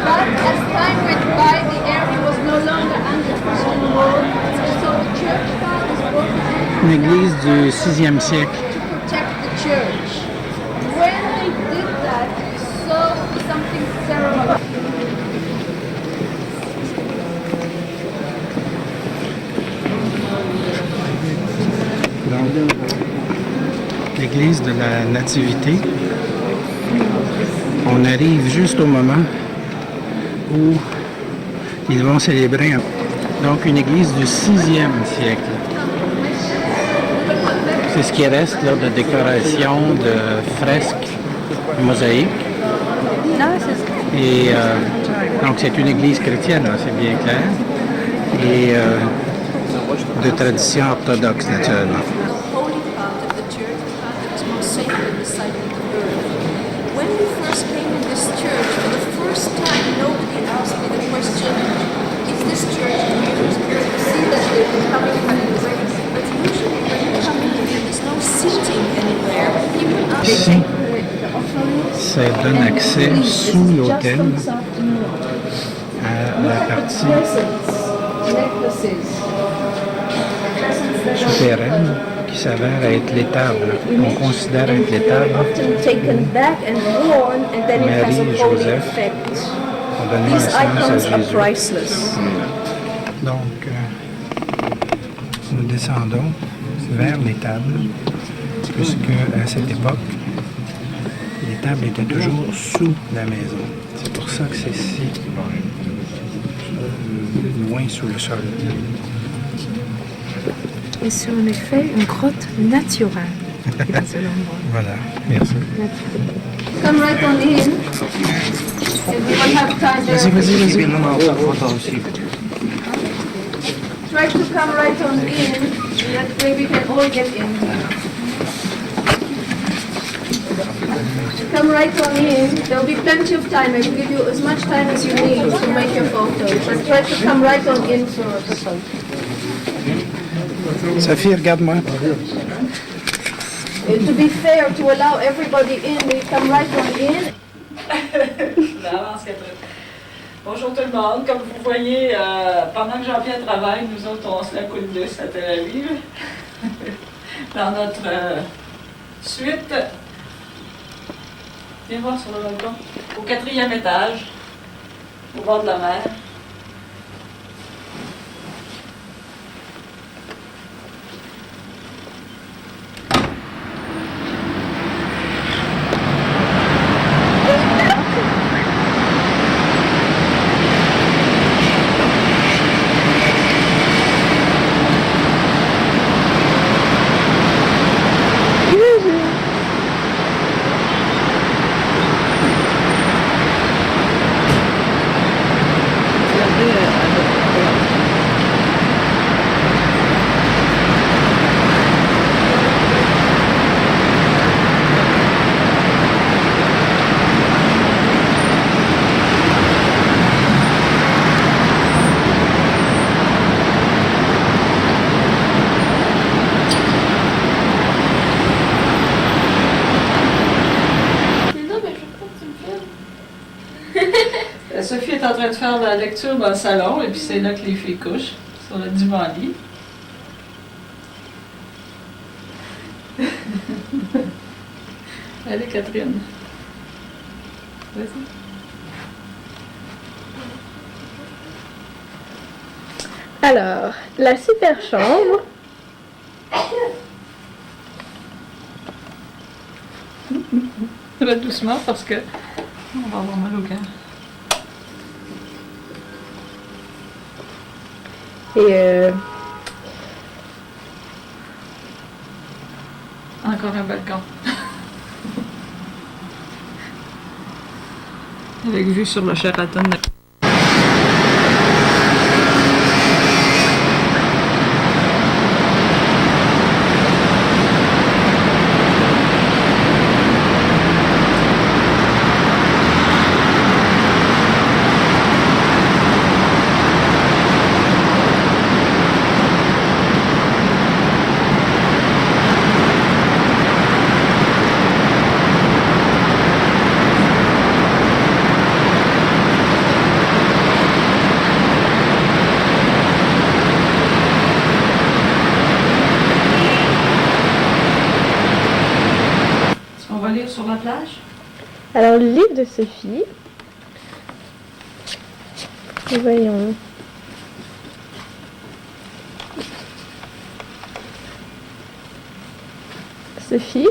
E: But as time went by, the area was no longer under control, so the church part was broken
A: Une église du 6e siècle.
E: to protect the church. When they did that, we saw something terrible.
A: Donc, l'église de la Nativité. On arrive juste au moment où ils vont célébrer donc une église du 6e siècle. C'est ce qui reste là, de décoration, de fresques, mosaïques. Et donc c'est une église chrétienne, hein, c'est bien clair. Et de tradition orthodoxe naturellement.
E: The holy part of the church, the part that is most sacred, the site of the birth. When we first came in this church, for the first time, nobody asked me the question, is this church used? You see that they've been coming by the way, but usually when you come in here, there's no seating anywhere. People ask
A: Ici, ça donne accès sous l'autel à la partie souterraine qui s'avère être l'étable. On considère être l'étable
E: taken back and worn, and then it has a
A: Marie et
E: holy
A: Joseph
E: effect.
A: ont donné
E: These
A: naissance à
E: icons are
A: Jésus.
E: priceless.
A: Donc, nous descendons vers l'étable, puisque à cette époque, l'étable était toujours sous la maison. C'est pour ça que c'est si loin sous le sol.
B: Et c'est en effet une grotte naturelle qui est dans cet endroit.
A: Voilà, merci.
E: Come right on in. If we don't have time,
A: Vas-y, vas-y, vas-y.
E: try to come right on in. That way we can all get in. Come right on in. There'll be plenty of time. I will give you as much time as you need to make your photos. But try to come right on in for the photo.
A: Sophie, regarde-moi.
E: To be fair, to allow everybody in, we come right on in.
C: Bonjour tout le monde. Comme vous voyez, pendant que Jean-Pierre travaille, nous autres, on se la coule douce à Tel Aviv. Dans notre suite, viens voir sur le balcon, au 4e étage, au bord de la mer. Sophie est en train de faire la lecture dans le salon, et puis c'est là que les filles couchent, sur le divan-lit. Allez, Catherine. Vas-y.
B: Alors, la super chambre.
C: Ça va doucement parce que on va avoir mal au cœur.
B: Et
C: Encore un balcon. Avec vue sur le Sheraton.
B: plage? Alors, le livre de Sophie. Voyons. Sophie.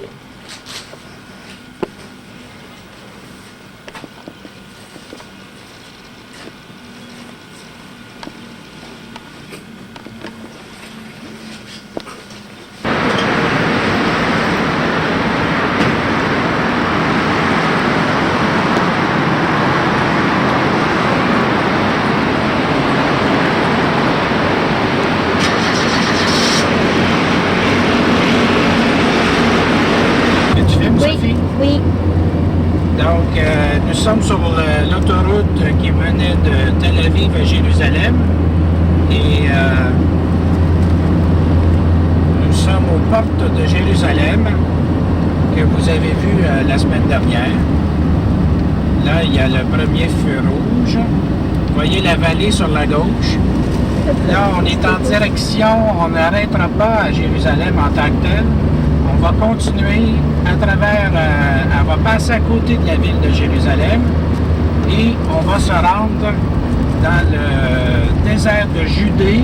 B: Oui.
A: Donc, nous sommes sur l'autoroute qui menait de Tel Aviv à Jérusalem. Et nous sommes aux portes de Jérusalem, que vous avez vu la semaine dernière. Là, il y a le premier feu rouge. Vous voyez la vallée sur la gauche. Là, on est en direction, on n'arrêtera pas à Jérusalem en tant que tel. On va continuer à travers, on va passer à côté de la ville de Jérusalem et on va se rendre dans le désert de Judée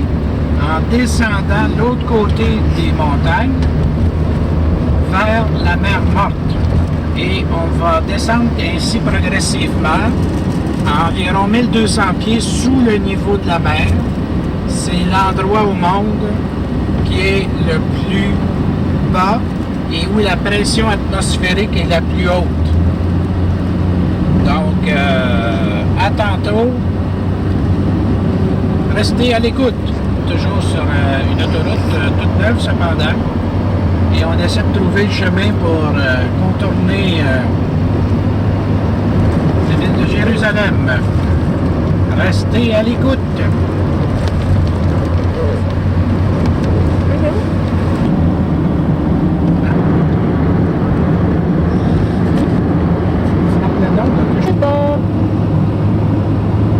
A: en descendant de l'autre côté des montagnes vers la mer Morte. Et on va descendre ainsi progressivement à environ 1200 pieds sous le niveau de la mer. C'est l'endroit au monde qui est le plus bas et où la pression atmosphérique est la plus haute. Donc, à tantôt. Restez à l'écoute. Toujours sur une autoroute toute neuve cependant. Et on essaie de trouver le chemin pour contourner la ville de Jérusalem. Restez à l'écoute.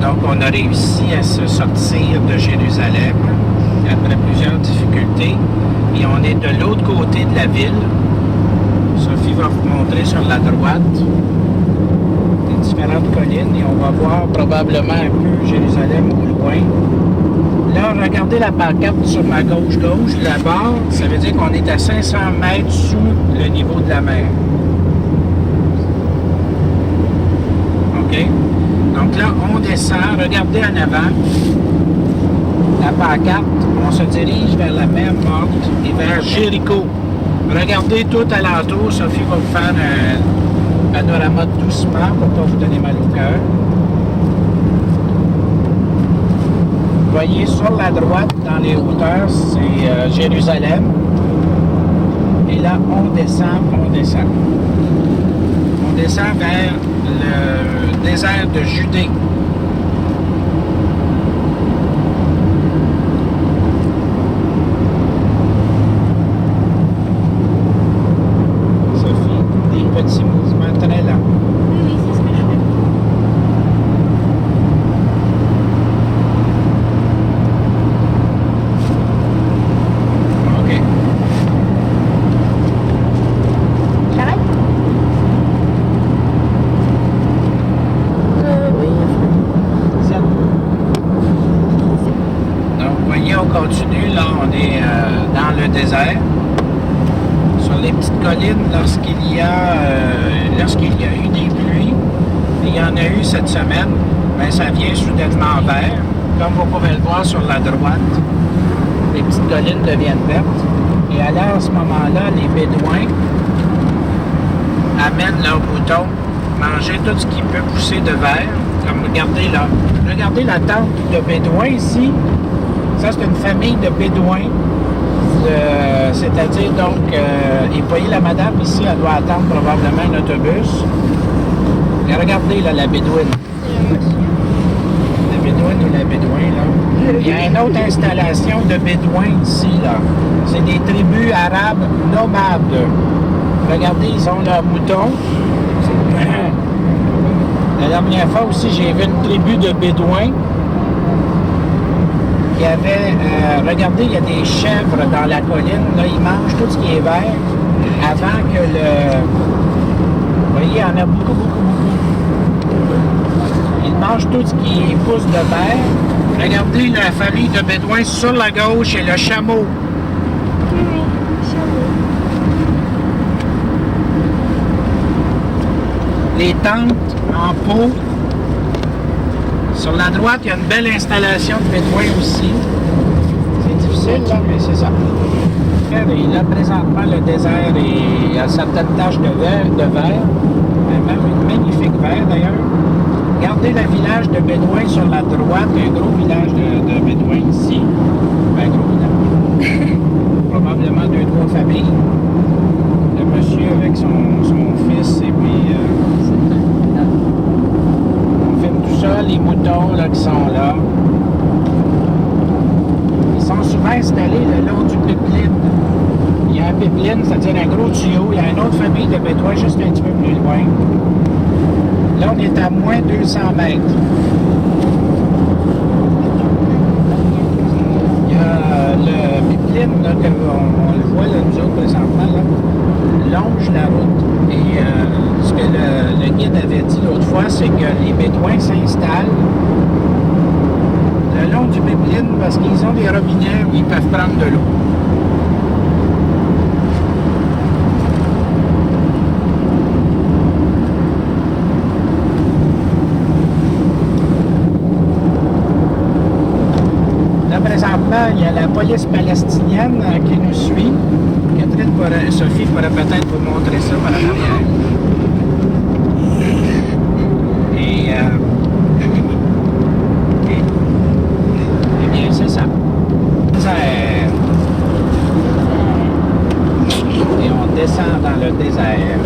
A: Donc, on a réussi à se sortir de Jérusalem après plusieurs difficultés. Et on est de l'autre côté de la ville. Sophie va vous montrer sur la droite les différentes collines et on va voir probablement un peu Jérusalem au loin. Là, regardez la pancarte sur ma gauche-gauche, là-bas, ça veut dire qu'on est à 500 mètres sous le niveau de la mer. OK? Donc là, on descend, regardez en avant, la pancarte, on se dirige vers la mer Morte et vers Jéricho. Regardez tout alentour, Sophie va vous faire un panorama doucement pour ne pas vous donner mal au cœur. Vous voyez sur la droite, dans les hauteurs, c'est Jérusalem. Et là, on descend. On descend vers le désert de Judée. Sophie, des petits mouvements très lents.
B: Oui, c'est ce que je fais.
A: OK.
B: J'arrête? Oui.
A: Donc, vous voyez, on continue. Là, on est dans le désert. Sur les petites collines, lorsqu'il y a eu des pluies, et il y en a eu cette semaine, bien, ça vient soudainement vert. Comme vous pouvez le voir sur la droite, les petites collines deviennent vertes. Et alors, à ce moment-là, les Bédouins amènent leurs boutons, manger tout ce qui peut pousser de vert. Comme regardez là. Regardez la tente de Bédouins ici. Ça, c'est une famille de Bédouins. C'est-à-dire, donc, et vous voyez la madame ici, elle doit attendre probablement un autobus. Et regardez là, la Bédouine. La Bédouine ou la Bédouin, là. Il y a une autre installation de Bédouins ici, là. C'est des tribus arabes nomades. Regardez, ils ont leurs moutons. La dernière fois aussi, j'ai vu une tribu de Bédouins. Il y avait, regardez, il y a des chèvres dans la colline. Là, ils mangent tout ce qui est vert avant que voyez, il y en a beaucoup, beaucoup, beaucoup. Ils mangent tout ce qui pousse de terre. Regardez la famille de bédouins sur la gauche et le chameau.
B: Oui, chameau.
A: Les tentes en pot. Sur la droite, il y a une belle installation de bédouins aussi. C'est difficile, là, mais c'est ça. Et là, présentement, le désert est à certaines taches de vert, même une magnifique vert d'ailleurs. Regardez le village de bédouins sur la droite, un gros village de bédouins ici. Un gros village. Probablement 2-3 familles. Le monsieur avec son fils et puis on filme tout ça, les moutons là, qui sont là. Ils sont souvent installés le long du pipeline. Il y a un pipeline, c'est-à-dire un gros tuyau. Il y a une autre famille de bédouins juste un petit peu plus loin. Là, on est à moins 200 mètres. Il y a le pipeline, là, on le voit, là, nous autres, présentement, là, longe la route. Et ce que le guide avait dit l'autre fois, c'est que les bédouins s'installent le long du pipeline parce qu'ils ont des robinets où ils peuvent prendre de l'eau. Présentement, il y a la police palestinienne qui nous suit. Sophie pourrait peut-être vous montrer ça par l'arrière. Et eh bien, c'est ça. Et on descend dans le désert.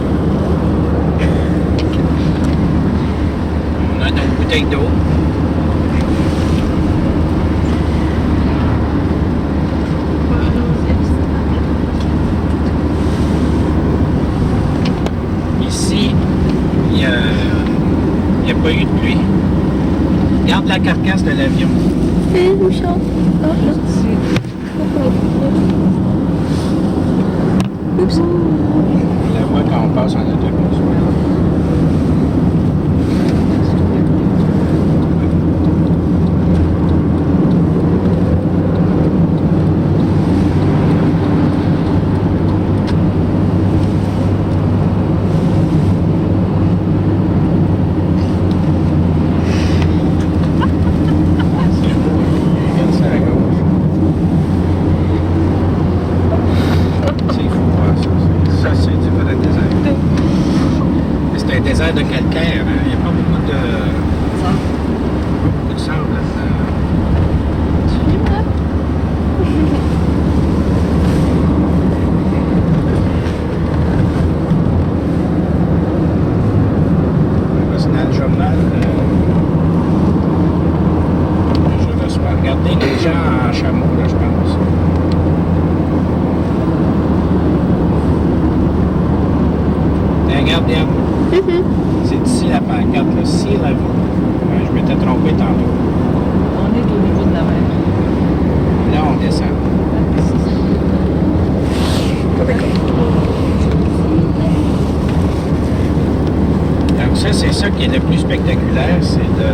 A: On a nos bouteilles d'eau. Il n'y a pas eu de pluie. Regarde la carcasse de l'avion.
B: Et bouchon. Oups.
A: On la voit quand on passe en autobus. Désert de calcaire, hein? Il n'y a pas beaucoup de sable là-dedans. C'est dans le journal. Je reçois. Regardez les gens en chameau, là, je pense. Regarde bien. C'est ici la pancarte, là. Si la vue. Je m'étais trompé tantôt.
C: On est au niveau de la mer.
A: Là, on descend. Donc ça, c'est ça qui est le plus spectaculaire, c'est de...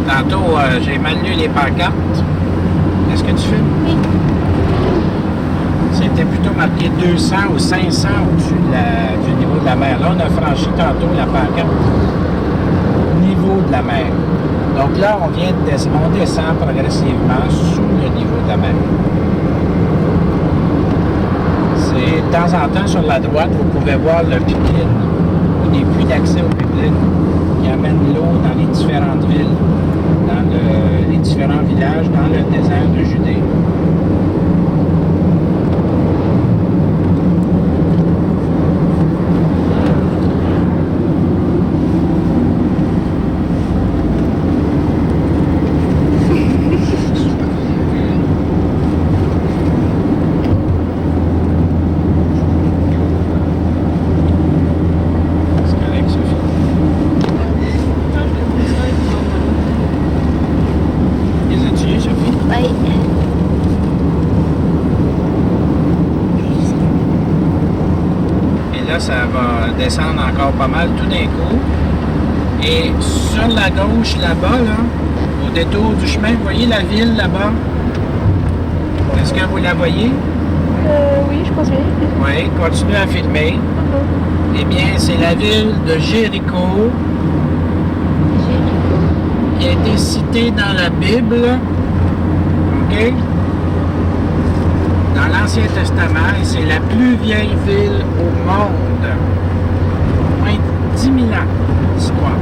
A: Tantôt, j'ai mal lu les pancartes. Est-ce que tu fais?
B: Oui.
A: C'était plutôt marqué 200 ou 500 au-dessus du niveau de la mer. Là, on a franchi tantôt la pancarte niveau de la mer. Donc là, on descend progressivement sous le niveau de la mer. C'est de temps en temps sur la droite, vous pouvez voir le pipeline ou des puits d'accès au pipeline qui amènent l'eau dans les différentes villes, dans les différents villages, dans le désert de Judée.
B: Oui.
A: ça va descendre encore pas mal tout d'un coup. Et sur la gauche, là-bas, là, au détour du chemin, vous voyez la ville là-bas? Est-ce que vous la voyez?
B: Oui, je pense bien.
A: Oui, continuez à filmer. Eh bien, c'est la ville de Jéricho qui a été citée dans la Bible, OK? Dans l'Ancien Testament, et c'est la plus vieille ville au monde. Moins de 10 000 ans d'histoire.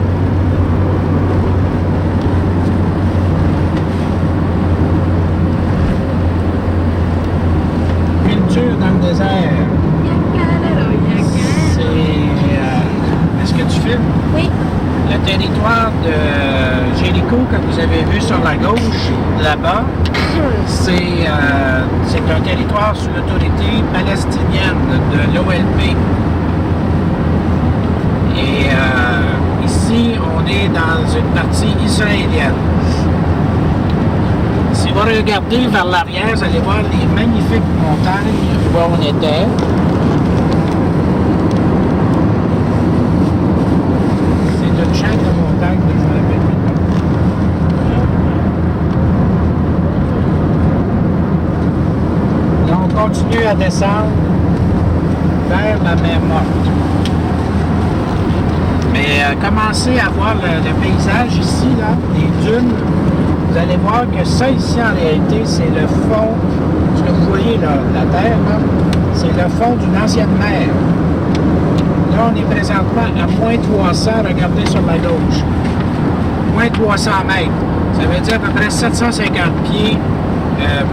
A: Culture dans le désert. C'est... est-ce que tu filmes?
B: Oui.
A: Le territoire de Jéricho, que vous avez vu sur la gauche, là-bas, c'est un territoire sous l'autorité palestinienne de l'OLP. Et ici, on est dans une partie israélienne. Si vous regardez vers l'arrière, vous allez voir les magnifiques montagnes où on était. C'est une chaîne de montagnes que je me rappelle plus. Là, on continue à descendre vers la mer Morte. Mais commencez à voir le paysage ici, là, les dunes. Vous allez voir que ça ici, en réalité, c'est le fond, ce que vous voyez là, la terre, là, c'est le fond d'une ancienne mer. Là, on est présentement à moins 300, regardez sur la gauche. Moins 300 mètres. Ça veut dire à peu près 750 pieds,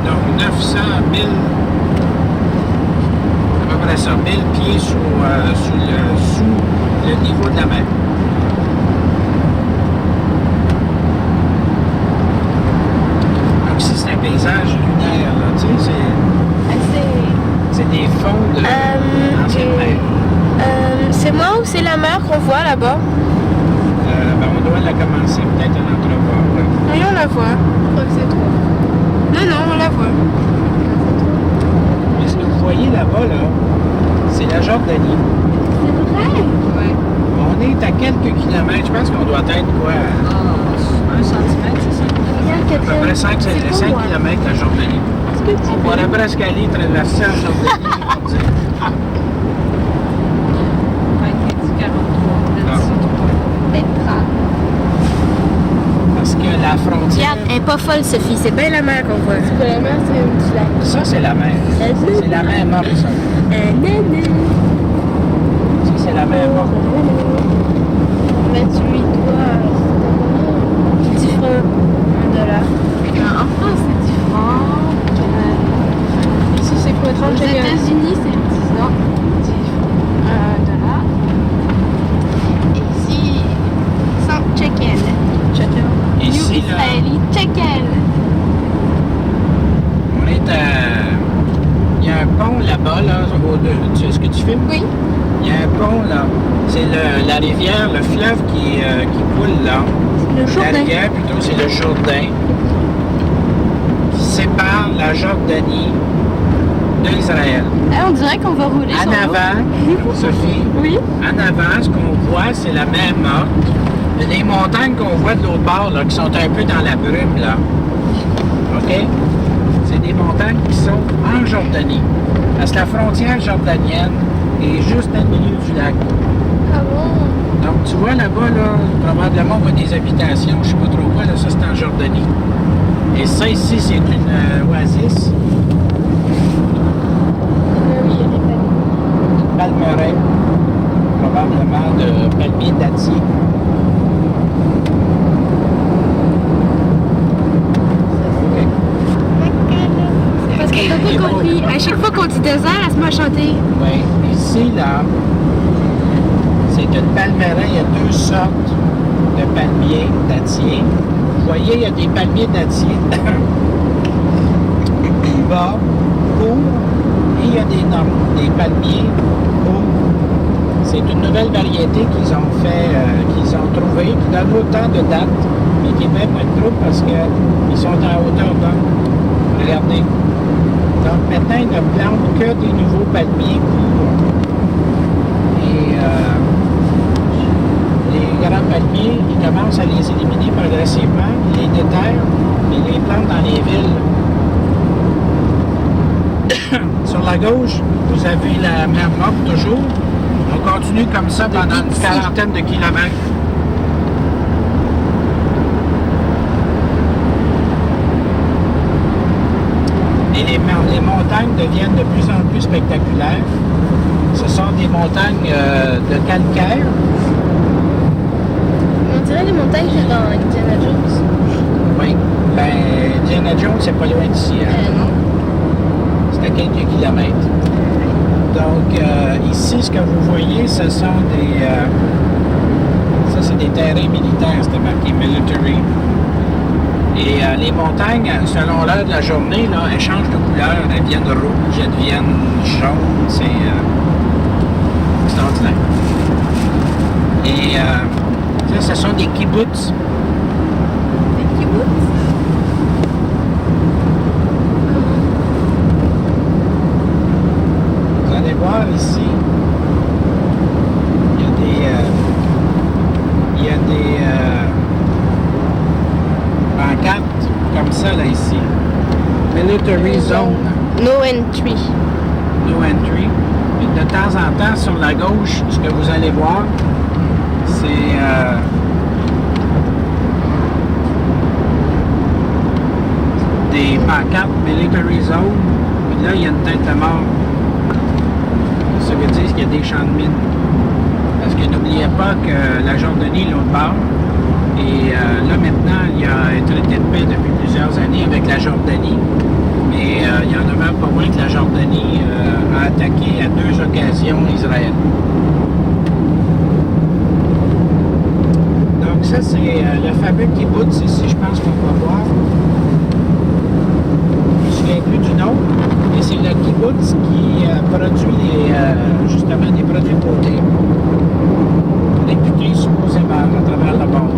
A: donc 900, 1000, à peu près ça, 1000 pieds sous le niveau de la mer. Donc ici, c'est un paysage lunaire, là, tu sais, c'est des fonds de l'ancienne mer.
B: C'est moi ou c'est la mer qu'on voit là-bas?
A: Ben, on doit la commencer peut-être à l'entrevoir. Ouais.
B: Oui, on la voit. Je crois que c'est trop. Non, on la voit.
A: Mais ce que vous voyez là-bas, là, c'est la Jordanie.
B: C'est vrai?
C: Oui.
A: On est à quelques kilomètres. Je pense qu'on doit être quoi?
C: 1 centimètre, c'est ça?
A: À peu près 5 kilomètres la Jordanie. On pourrait presque aller traverser la Jordanie. pour dire. Parce que la frontière...
B: Regarde, elle est pas folle, Sophie. C'est bien la mer qu'on voit. C'est pas la mer, c'est un petit lac.
A: Ça, c'est la mer. C'est la mer morte, ça. Ça, c'est la mer morte.
B: 28 10 francs. $1. En France, c'est 10 francs. Ici, c'est quoi? 30 Aux États-Unis, c'est 10 ans. 10 $. Ici, 100 shekels.
A: Ici, là,
B: Israeli shekel.
A: on est à... Il y a un pont là-bas, là, tu sais ce que tu filmes?
B: Oui.
A: Il y a un pont, là. C'est la rivière, le fleuve qui coule, là.
B: Le Jourdain.
A: La rivière, plutôt, c'est le Jourdain, qui sépare la Jordanie de l'Israël.
B: On dirait qu'on va rouler
A: En
B: sur l'eau.
A: avant, Sophie,
B: Oui.
A: en avant, ce qu'on voit, c'est la mer Morte. Les montagnes qu'on voit de l'autre bord, là, qui sont un peu dans la brume, là. OK? C'est des montagnes qui sont en Jordanie. Parce que la frontière jordanienne est juste dans le milieu du lac.
B: Ah bon?
A: Donc, tu vois là-bas, là, probablement, on voit des habitations, je sais pas trop quoi, là, ça, c'est en Jordanie. Et ça, ici, c'est une oasis.
B: Oui, il y a des palmiers.
A: Palmeraie, probablement de palmiers dattiers.
B: Parce que t'as pas compris. À chaque fois qu'on dit désert, elle se met à chanter.
A: Oui, ici, là, c'est une palmeraie, il y a 2 sortes de palmiers dattiers. Vous voyez, il y a des palmiers dattiers bas, courts, et il y a des palmiers hauts. C'est une nouvelle variété qu'ils ont fait, qu'ils ont trouvé, qui donne autant de dates, mais qui est même pas de trouble parce qu'ils sont en hauteur d'homme. Regardez. Donc maintenant, ils ne plantent que des nouveaux palmiers courts. grands palmiers, ils commencent à les éliminer progressivement, ils les déterrent, et les plantent dans les villes. Sur la gauche, vous avez la mer Morte toujours. On continue comme ça pendant une quarantaine de kilomètres. Et les montagnes deviennent de plus en plus spectaculaires. Ce sont des montagnes de calcaire.
B: On dirait les montagnes qu'il y a dans Indiana Jones.
A: Oui. Ben, Indiana Jones, c'est pas loin d'ici. Hein?
B: Non.
A: C'est à quelques kilomètres. Donc, ici, ce que vous voyez, ce sont des... ça, c'est des terrains militaires. C'était marqué « military ». Et les montagnes, selon l'heure de la journée, là, elles changent de couleur. Elles deviennent rouges, elles deviennent jaunes. C'est extraordinaire. Et ça, ce sont des kibbutz.
B: Des kibbutz?
A: Vous allez voir ici, il y a des pancartes comme ça, là, ici. Military Zone.
B: No entry.
A: No entry. Et de temps en temps, sur la gauche, ce que vous allez voir, c'est des pancartes Military Zone. Puis là, il y a une tête de mort. Ça veut dire qu'il y a des champs de mines. Parce que n'oubliez pas que la Jordanie est l'autre bord. Et là, maintenant, il y a un traité de paix depuis plusieurs années avec la Jordanie. Mais il y en a même pas moins que la Jordanie a attaqué à 2 occasions Israël. Donc ça, c'est le fameux kibbutz ici, je pense qu'on va voir. Je me souviens plus du nom. Et c'est le kibbutz qui produit justement des produits de beauté. Réputés supposément à travers le monde.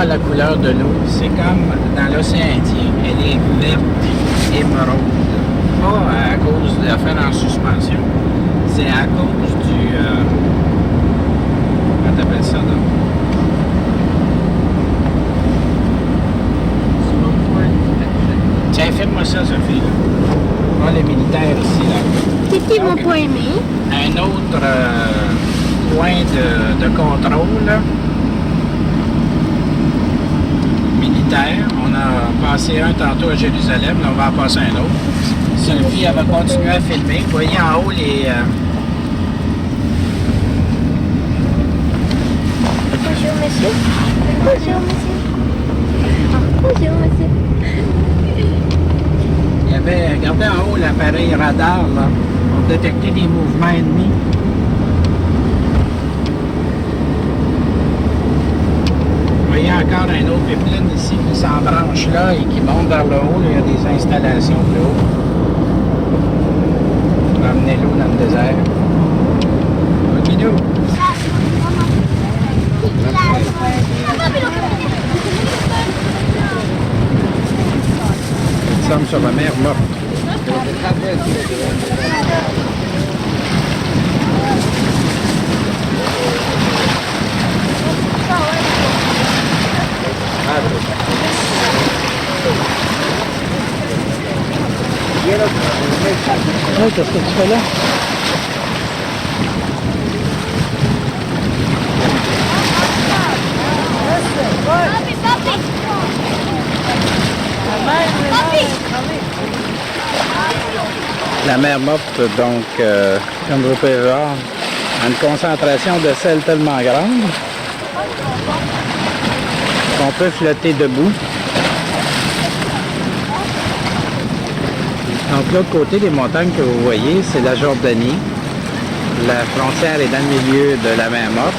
A: La couleur de l'eau, c'est comme dans l'océan Indien, elle est verte, émeraude, pas à cause de la faire en suspension, c'est à cause du comment t'appelles ça là? Tiens, fais-moi ça, Sophie. Voilà les militaires ici là.
B: Qu'est-ce qu'ils vont pas aimer?
A: Un autre point de contrôle là. On a passé un tantôt à Jérusalem, là on va en passer un autre. Sophie, elle va continuer à filmer. Vous voyez en haut les...
B: Bonjour monsieur. Bonjour monsieur. Bonjour monsieur.
A: Il y avait, regardez en haut l'appareil radar là, pour détecter des mouvements ennemis. Vous voyez encore un autre pipeline ici qui s'embranche là et qui monte vers le haut. Là, il y a des installations plus haut. Ramener l'eau dans le désert. Un guidou. Nous sommes sur la mer morte. Oui, qu'est-ce que tu fais là? La mer morte, donc, comme vous pouvez voir, a une concentration de sel tellement grande qu'on peut flotter debout. Donc, l'autre côté des montagnes que vous voyez, c'est la Jordanie. La frontière est dans le milieu de la mer morte.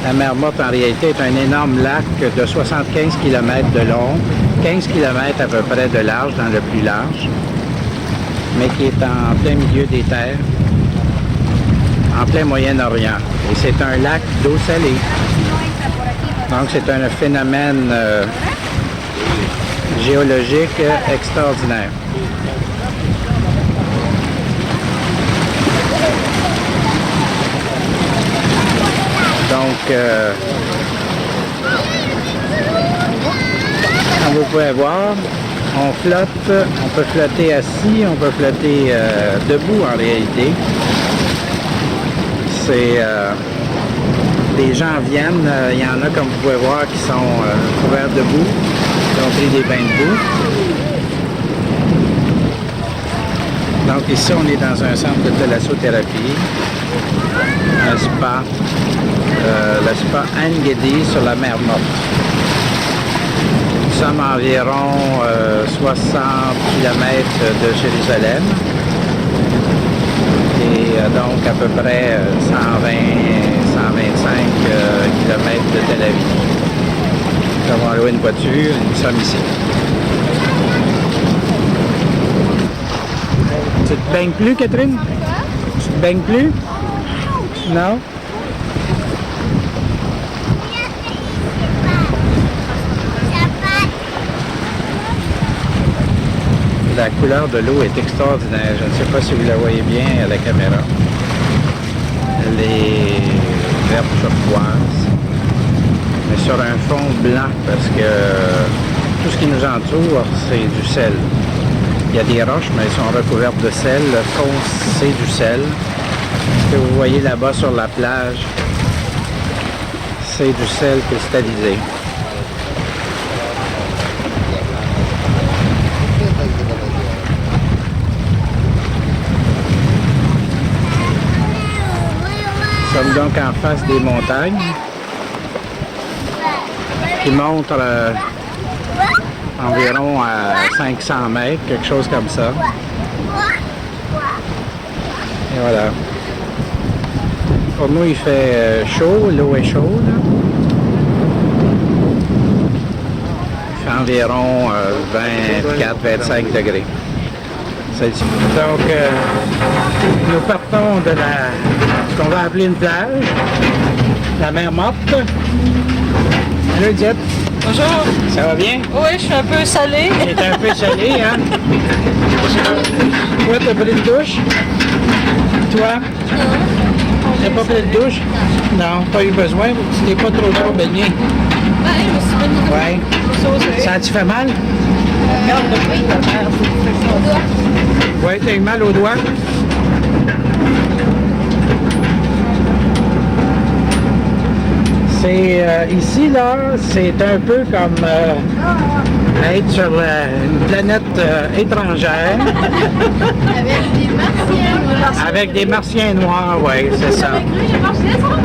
A: La mer morte, en réalité, est un énorme lac de 75 km de long, 15 km à peu près de large, dans le plus large, mais qui est en plein milieu des terres, en plein Moyen-Orient. Et c'est un lac d'eau salée. Donc, c'est un phénomène géologique extraordinaire. Donc, comme vous pouvez voir, on flotte, on peut flotter assis, on peut flotter debout en réalité. C'est les gens viennent, il y en a comme vous pouvez voir qui sont couverts debout, qui ont pris des bains debout. Donc ici on est dans un centre de thalassothérapie, un spa, le spa Ein-Gedi sur la mer morte. Nous sommes à environ 60 km de Jérusalem et donc à peu près 120-125 km de Tel Aviv. Nous avons loué une voiture et nous sommes ici. Tu te baignes plus, Catherine? Tu te baignes plus? Non? La couleur de l'eau est extraordinaire. Je ne sais pas si vous la voyez bien à la caméra. Elle est verte turquoise, mais sur un fond blanc parce que tout ce qui nous entoure, c'est du sel. Il y a des roches, mais elles sont recouvertes de sel. Le fond, c'est du sel. Ce que vous voyez là-bas sur la plage, c'est du sel cristallisé. Nous sommes donc en face des montagnes qui montrent environ à 500 mètres, quelque chose comme ça. Et voilà. Pour nous, il fait chaud, l'eau est chaude. Il fait environ 24-25 degrés. Donc, nous partons de ce qu'on va appeler une plage, la mer morte. Allô, Diette.
C: Bonjour.
A: Ça va bien?
C: Oui, je suis un peu salée.
A: C'est un peu salé, hein? Toi, t'as pris une douche? Toi? T'as pas pris de douche? Non, pas eu besoin. Tu t'es pas trop baigné.
B: Ouais, je me suis baigné.
A: Ouais. Ça a-tu fait mal? Ouais, t'as eu mal au doigt? C'est ici, là, c'est un peu comme être sur une planète étrangère.
B: Avec des martiens noirs.
A: Avec des martiens noirs, oui, c'est ça.
B: J'ai marché sans moi.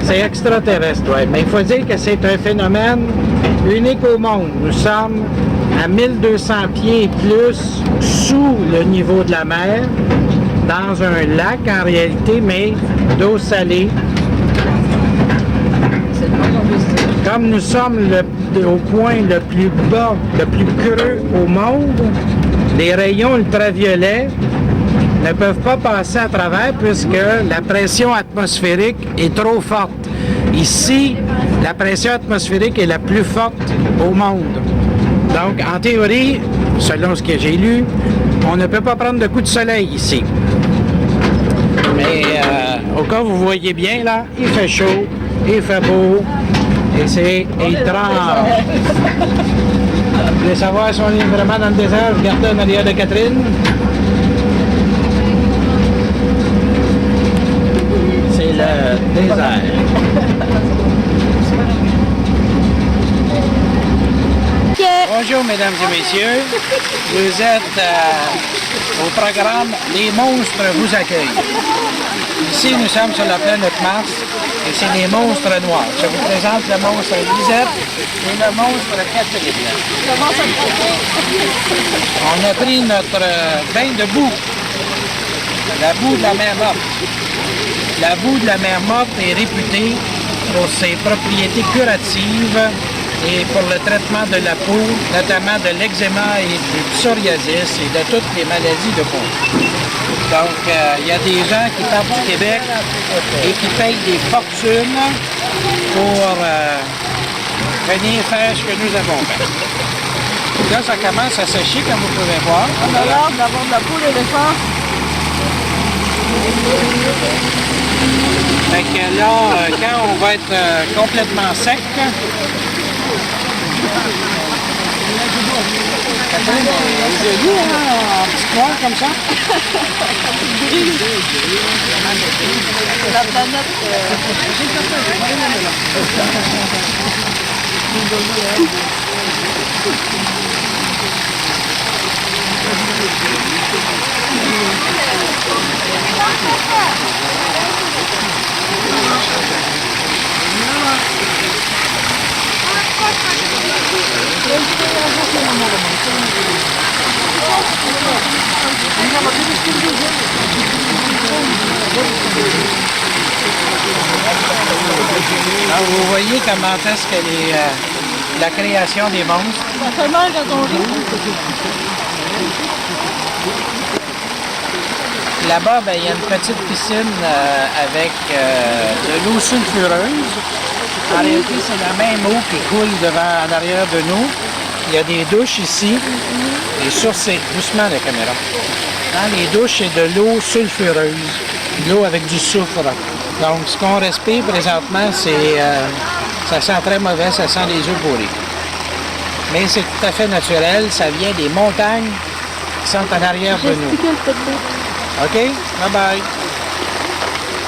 A: C'est extraterrestre, oui. Mais il faut dire que c'est un phénomène unique au monde. Nous sommes à 1200 pieds et plus sous le niveau de la mer. dans un lac en réalité, mais d'eau salée.
C: C'est le moins qu'on puisse dire.
A: Comme nous sommes au point le plus bas, le plus creux au monde, les rayons ultraviolets ne peuvent pas passer à travers puisque la pression atmosphérique est trop forte. Ici, la pression atmosphérique est la plus forte au monde. Donc, en théorie, selon ce que j'ai lu, on ne peut pas prendre de coups de soleil ici. Mais au cas où vous voyez bien, là, il fait chaud, il fait beau, et c'est étrange. Vous voulez savoir si on est vraiment dans le désert? Regardez en arrière de Catherine. C'est le désert. Bonjour mesdames et messieurs, vous êtes au programme Les monstres vous accueillent. Ici nous sommes sur la planète Mars et c'est des monstres noirs. Je vous présente le monstre Lisette et le monstre Catherine. On a pris notre bain de boue, la boue de la mer morte. La boue de la mer morte est réputée pour ses propriétés curatives et pour le traitement de la peau, notamment de l'eczéma et du psoriasis et de toutes les maladies de peau. Donc, il y a des gens qui partent du Québec et qui payent des fortunes pour venir faire ce que nous avons fait. Là, ça commence à sécher, comme vous pouvez voir.
B: On a l'air d'avoir de la poule éléphant.
A: Fait que là, quand on va être complètement sec, Catherine, c'est joli, hein, en petit coin comme ça.
B: La planète.
A: Alors, vous voyez comment est-ce que la création des monstres.
B: Ça fait mal quand on rit.
A: Là-bas, ben, il y a une petite piscine avec de l'eau sulfureuse. En réalité, c'est la même eau qui coule en arrière de nous. Il y a des douches ici. Et sur ces... Doucement la caméra. Dans les douches, c'est de l'eau sulfureuse. De l'eau avec du soufre. Donc, ce qu'on respire présentement, c'est... ça sent très mauvais, ça sent les œufs pourris. Mais c'est tout à fait naturel. Ça vient des montagnes qui sont en arrière de nous. OK? Bye-bye.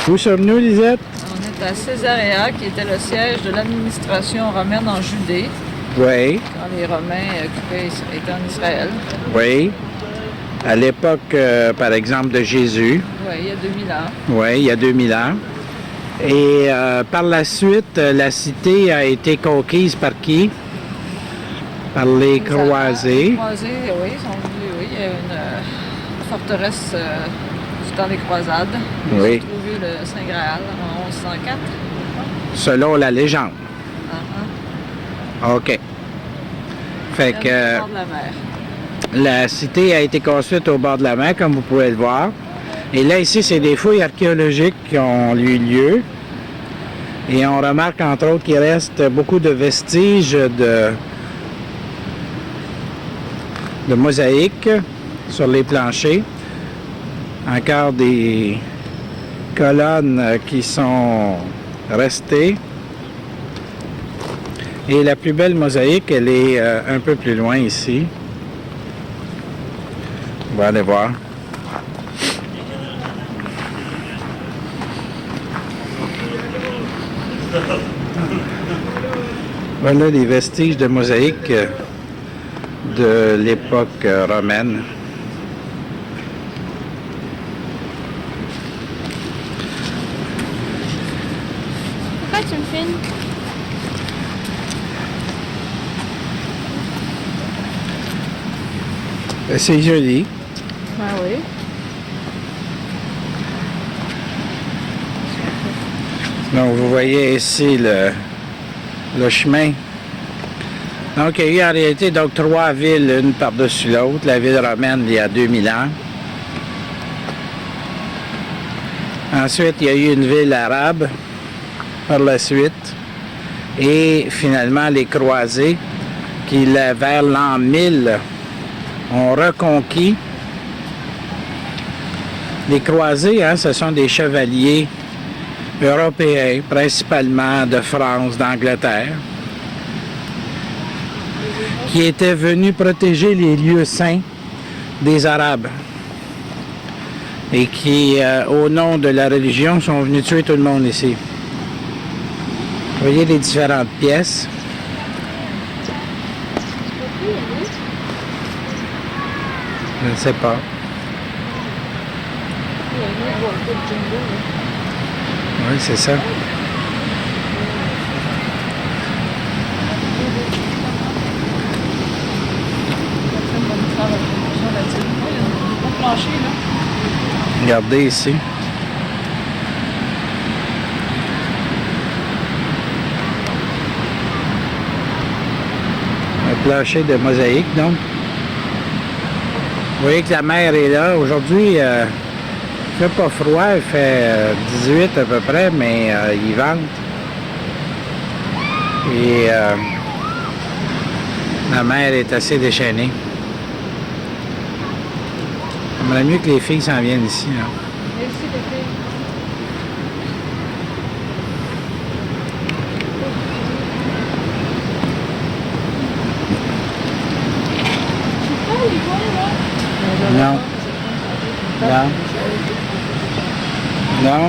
A: Où sommes-nous, Lisette?
C: On est à Césaréa, qui était le siège de l'administration romaine en Judée,
A: Oui.
C: quand les Romains étaient en Israël.
A: Oui. À l'époque, par exemple, de Jésus.
C: Oui, il y a 2000 ans.
A: Oui, il y a 2000 ans. Et par la suite, la cité a été conquise par qui? Par les croisés.
C: Les croisés, oui, sont venus, oui. Il y a une forteresse du temps des croisades. Ils
A: Oui.
C: ont trouvé le Saint-Graal en 1104.
A: Selon la légende. OK. Fait que
C: Au bord de la mer.
A: la cité a été construite au bord de la mer, comme vous pouvez le voir. Et là, ici, c'est des fouilles archéologiques qui ont eu lieu. Et on remarque, entre autres, qu'il reste beaucoup de vestiges de mosaïques sur les planchers. Encore des colonnes qui sont restées. Et la plus belle mosaïque, elle est un peu plus loin ici. On va aller voir. Voilà les vestiges de mosaïque de l'époque romaine.
B: Pourquoi tu me filmes?
A: C'est joli.
B: Ah oui.
A: Donc, vous voyez ici le chemin. Donc, il y a eu en réalité donc, 3 villes, une par-dessus l'autre. La ville romaine, il y a 2000 ans. Ensuite, il y a eu une ville arabe par la suite. Et finalement, les croisés qui, vers l'an 1000, ont reconquis. Les croisés, hein, ce sont des chevaliers européens, principalement de France, d'Angleterre, qui étaient venus protéger les lieux saints des Arabes et qui, au nom de la religion, sont venus tuer tout le monde ici. Vous voyez les différentes pièces. Je ne sais pas. Oui, c'est ça. Regardez ici. Un plancher de mosaïque, donc. Vous voyez que la mer est là. Aujourd'hui, il ne fait pas froid, il fait 18 à peu près, mais il vente. Et la mer est assez déchaînée. J'aimerais mieux que les filles s'en viennent ici. Là.
B: Merci les filles.
A: Non. Non. Non.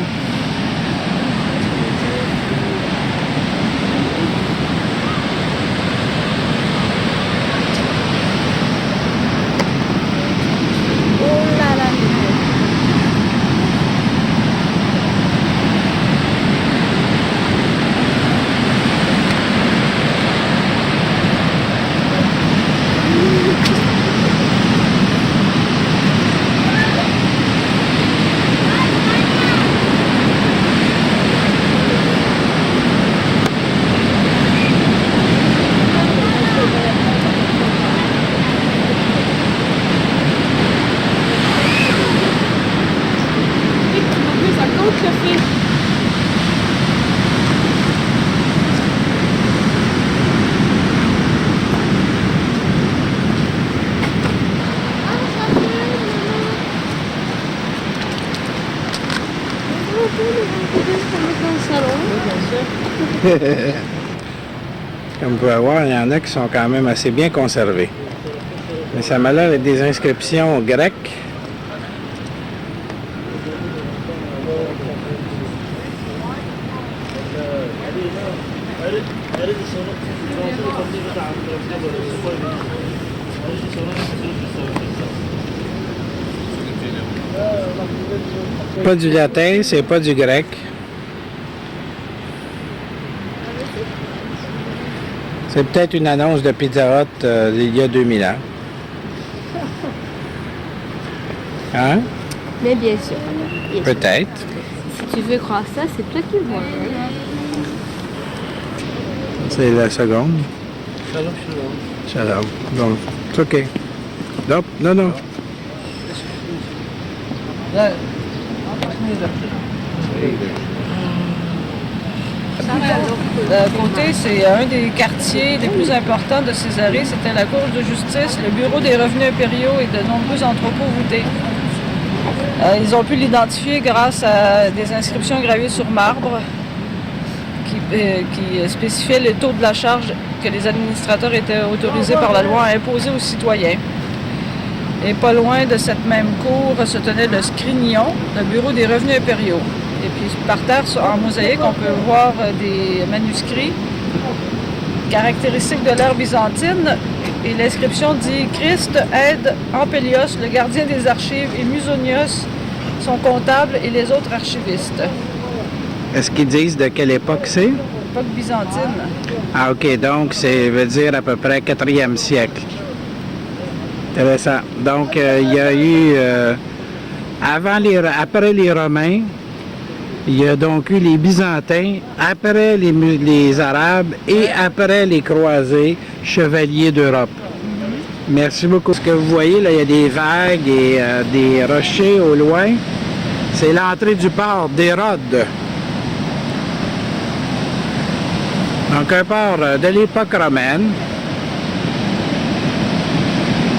A: Comme vous pouvez voir, il y en a qui sont quand même assez bien conservés. Mais ça m'a l'air d'être des inscriptions grecques. Pas du latin, c'est pas du grec. C'est peut-être une annonce de Pizza Hut il y a 2000 ans. Hein?
B: Mais bien sûr.
A: Peut-être.
B: Si tu veux croire ça, c'est toi qui vois.
A: C'est la seconde. Shalom. Bon, c'est OK. Non, non, non.
C: D'un côté, c'est un des quartiers les plus importants de Césarée. C'était la Cour de justice, le bureau des revenus impériaux et de nombreux entrepôts voûtés. Ils ont pu l'identifier grâce à des inscriptions gravées sur marbre qui spécifiaient le taux de la charge que les administrateurs étaient autorisés par la loi à imposer aux citoyens. Et pas loin de cette même cour se tenait le Scrignon, le bureau des revenus impériaux. Et puis par terre, en mosaïque, on peut voir des manuscrits caractéristiques de l'ère byzantine. Et l'inscription dit « Christ aide Ampélios, le gardien des archives, et Musonios, son comptable, et les autres archivistes. »
A: Est-ce qu'ils disent de quelle époque c'est?
C: Époque byzantine.
A: Ah, OK. Donc, ça veut dire à peu près 4e siècle. Intéressant. Donc, il y a eu, après les Romains, Il y a donc eu les Byzantins, après les Arabes et après les croisés chevaliers d'Europe. Merci beaucoup. Ce que vous voyez, là, il y a des vagues et des rochers au loin. C'est l'entrée du port d'Hérode. Donc un port de l'époque romaine.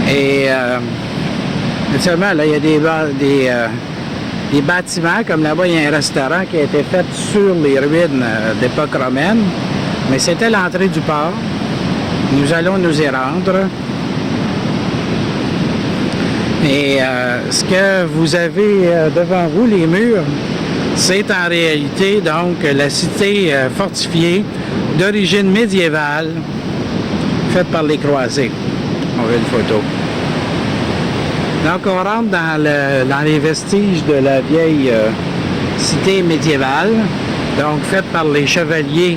A: Et naturellement, là, il y a des bâtiments, comme là-bas, il y a un restaurant qui a été fait sur les ruines d'époque romaine. Mais c'était l'entrée du port. Nous allons nous y rendre. Et ce que vous avez devant vous, les murs, c'est en réalité donc la cité fortifiée d'origine médiévale faite par les croisés. On veut une photo. Donc on rentre dans les vestiges de la vieille cité médiévale, donc faite par les chevaliers.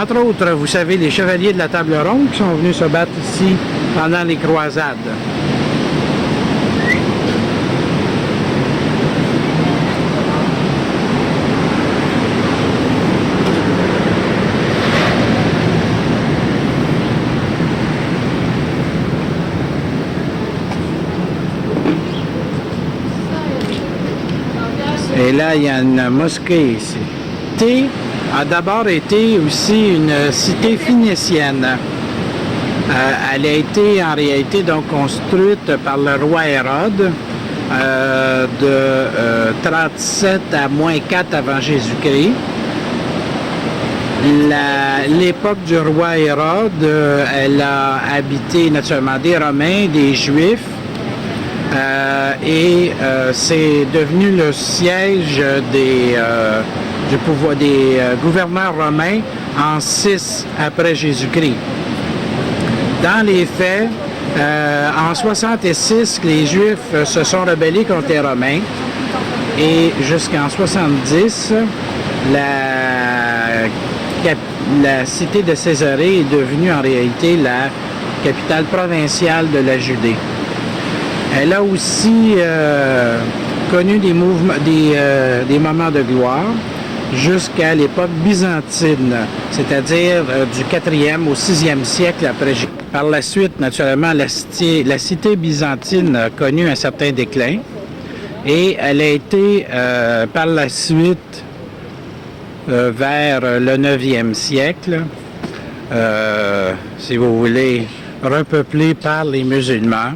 A: Entre autres, vous savez, les chevaliers de la Table Ronde qui sont venus se battre ici pendant les croisades. Et là, il y a une mosquée ici. La cité a d'abord été aussi une cité phénicienne. Elle a été en réalité donc construite par le roi Hérode de 37 à -4 avant Jésus-Christ. L'époque du roi Hérode, elle a habité naturellement des Romains, des Juifs, et c'est devenu le siège du pouvoir des gouverneurs romains en 6 après Jésus-Christ. Dans les faits, en 66, les Juifs se sont rebellés contre les Romains et jusqu'en 70, la cité de Césarée est devenue en réalité la capitale provinciale de la Judée. Elle a aussi connu des moments de gloire jusqu'à l'époque byzantine, c'est-à-dire du 4e au 6e siècle après Jésus. Par la suite, naturellement, la cité byzantine a connu un certain déclin et elle a été par la suite vers le 9e siècle, si vous voulez, repeuplée par les musulmans,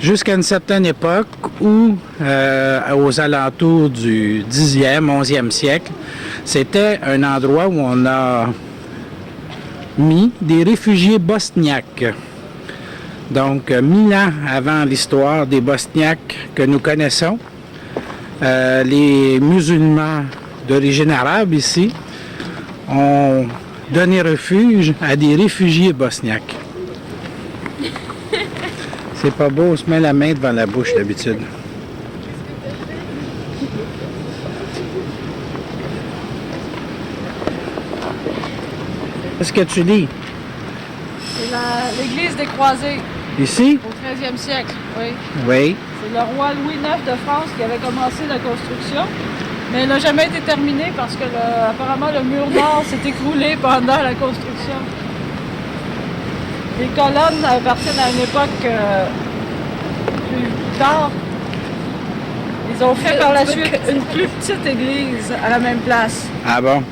A: jusqu'à une certaine époque où, aux alentours du 10e, 11e siècle, c'était un endroit où on a mis des réfugiés bosniaques. Donc, 1000 ans avant l'histoire des Bosniaques que nous connaissons, les musulmans d'origine arabe ici ont donné refuge à des réfugiés bosniaques. C'est pas beau, on se met la main devant la bouche d'habitude. Qu'est-ce que tu lis?
C: C'est l'église des Croisés.
A: Ici?
C: Au 13e siècle, oui.
A: Oui.
C: C'est le roi Louis IX de France qui avait commencé la construction, mais elle n'a jamais été terminée parce que apparemment le mur nord s'est écroulé pendant la construction. Les colonnes appartiennent à une époque plus tard. Ils ont fait par la suite une plus petite église à la même place.
A: Ah bon?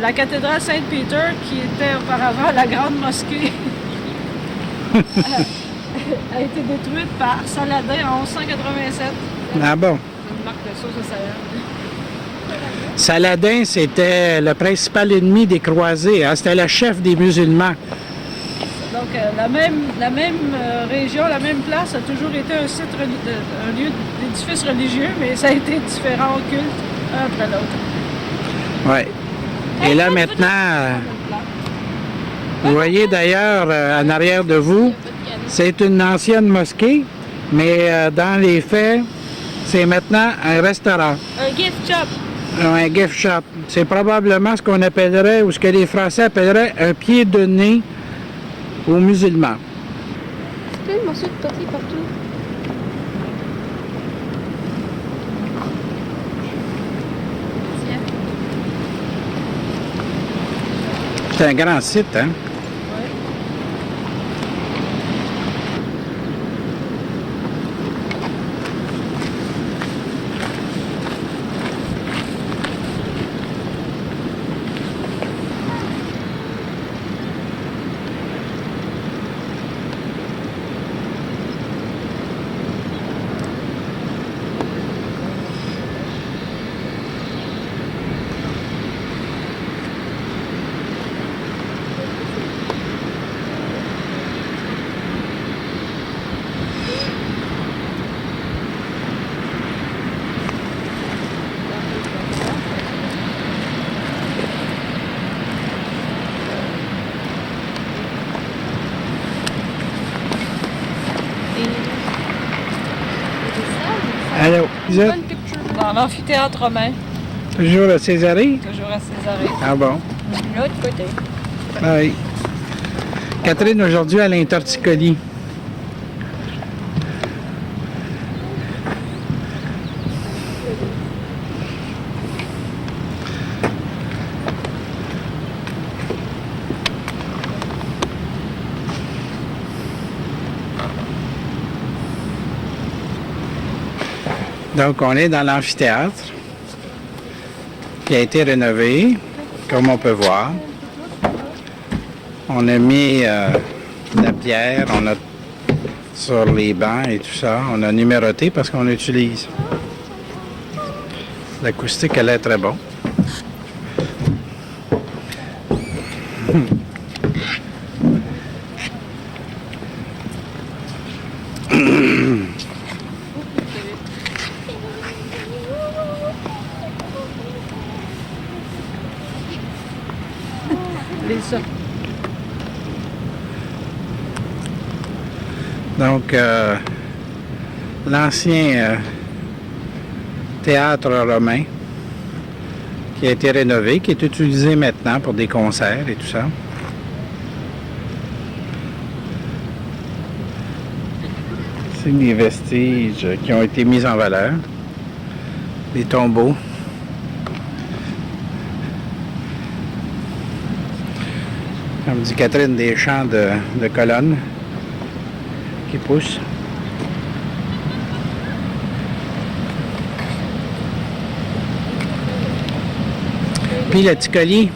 C: La cathédrale Saint-Peter, qui était auparavant la grande mosquée, a été détruite par Saladin en 1187.
A: Ah bon?
C: Une marque de sauce de salade.
A: Saladin, c'était le principal ennemi des croisés, hein? C'était le chef des musulmans.
C: Donc la même région, la même place a toujours été un lieu d'édifice religieux, mais ça a été différents cultes, un après l'autre.
A: Oui. Et là maintenant, vous voyez d'ailleurs en arrière de vous, c'est une ancienne mosquée, mais dans les faits, c'est maintenant un restaurant.
B: Un gift shop.
A: Un gift shop. C'est probablement ce qu'on appellerait, ou ce que les Français appelleraient, un pied de nez aux musulmans.
B: Est-ce qu'il y a des morceaux de poterie partout?
A: C'est un grand site, hein? Allô, Lisette?
C: Dans l'amphithéâtre romain,
A: Toujours à Césarée?
C: toujours à Césarée.
A: Ah bon?
C: De l'autre côté.
A: Oui. Catherine, aujourd'hui, elle a un torticolis. Donc, on est dans l'amphithéâtre qui a été rénové, comme on peut voir. On a mis de la pierre, on a sur les bancs et tout ça. On a numéroté parce qu'on utilise. L'acoustique, elle est très bon.
C: Les hommes.
A: Donc, l'ancien théâtre romain qui a été rénové, qui est utilisé maintenant pour des concerts et tout ça. C'est des vestiges qui ont été mis en valeur. Des tombeaux. Comme dit Catherine, des champs de colonnes qui poussent. Puis le Ticoli.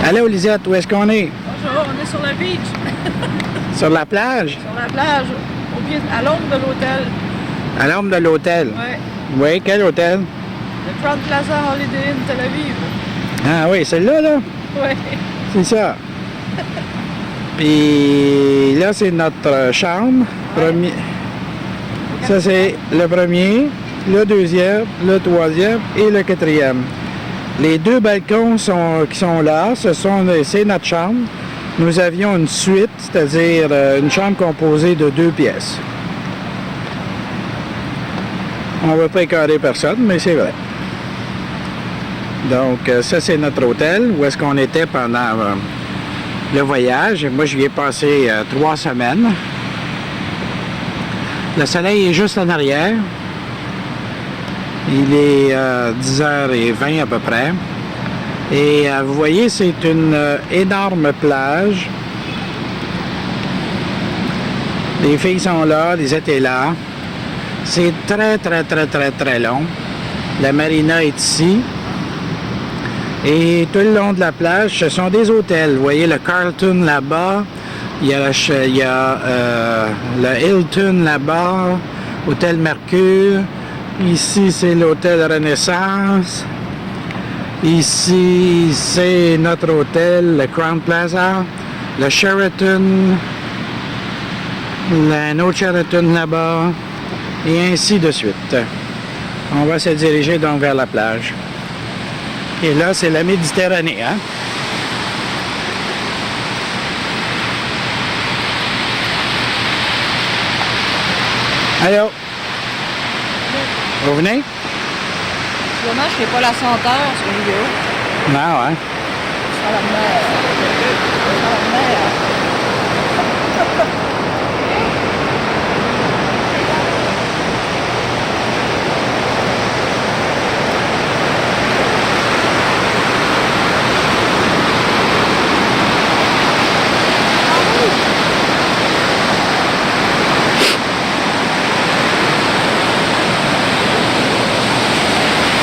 A: Allô, Lisette, où est-ce qu'on est?
C: Bonjour, on est sur la beach,
A: Sur la plage?
C: sur la plage, à l'ombre de l'hôtel.
A: À l'ombre de l'hôtel?
C: Ouais.
A: Oui, quel hôtel?
C: Le Crown Plaza Holiday Inn Tel Aviv.
A: Ah oui, celle-là, là?
C: Ouais.
A: C'est ça. Puis là, c'est notre chambre. Premier. Ça, c'est le premier, le deuxième, le troisième et le quatrième. Les deux balcons qui sont là, c'est notre chambre. Nous avions une suite, c'est-à-dire une chambre composée de 2 pièces. On ne va pas écœurer personne, mais c'est vrai. Donc, ça, c'est notre hôtel, où est-ce qu'on était pendant le voyage. Moi, je y ai passé 3 semaines. Le soleil est juste en arrière. Il est 10h20 à peu près. Et vous voyez, c'est une énorme plage. Les filles sont là, les étaient là. C'est très, très, très, très, très long. La marina est ici. Et tout le long de la plage, ce sont des hôtels. Vous voyez le Carlton là-bas. Il y a le Hilton là-bas. Hôtel Mercure. Ici, c'est l'hôtel Renaissance. Ici, c'est notre hôtel, le Crown Plaza. le Sheraton, un autre Sheraton là-bas, et ainsi de suite. On va se diriger donc vers la plage. Et là, c'est la Méditerranée, hein? Allô? Vous venez?
C: C'est dommage qu'il n'y ait pas la senteur sur le vidéo.
A: Non, hein?
C: Sur la mer. Sur la mer.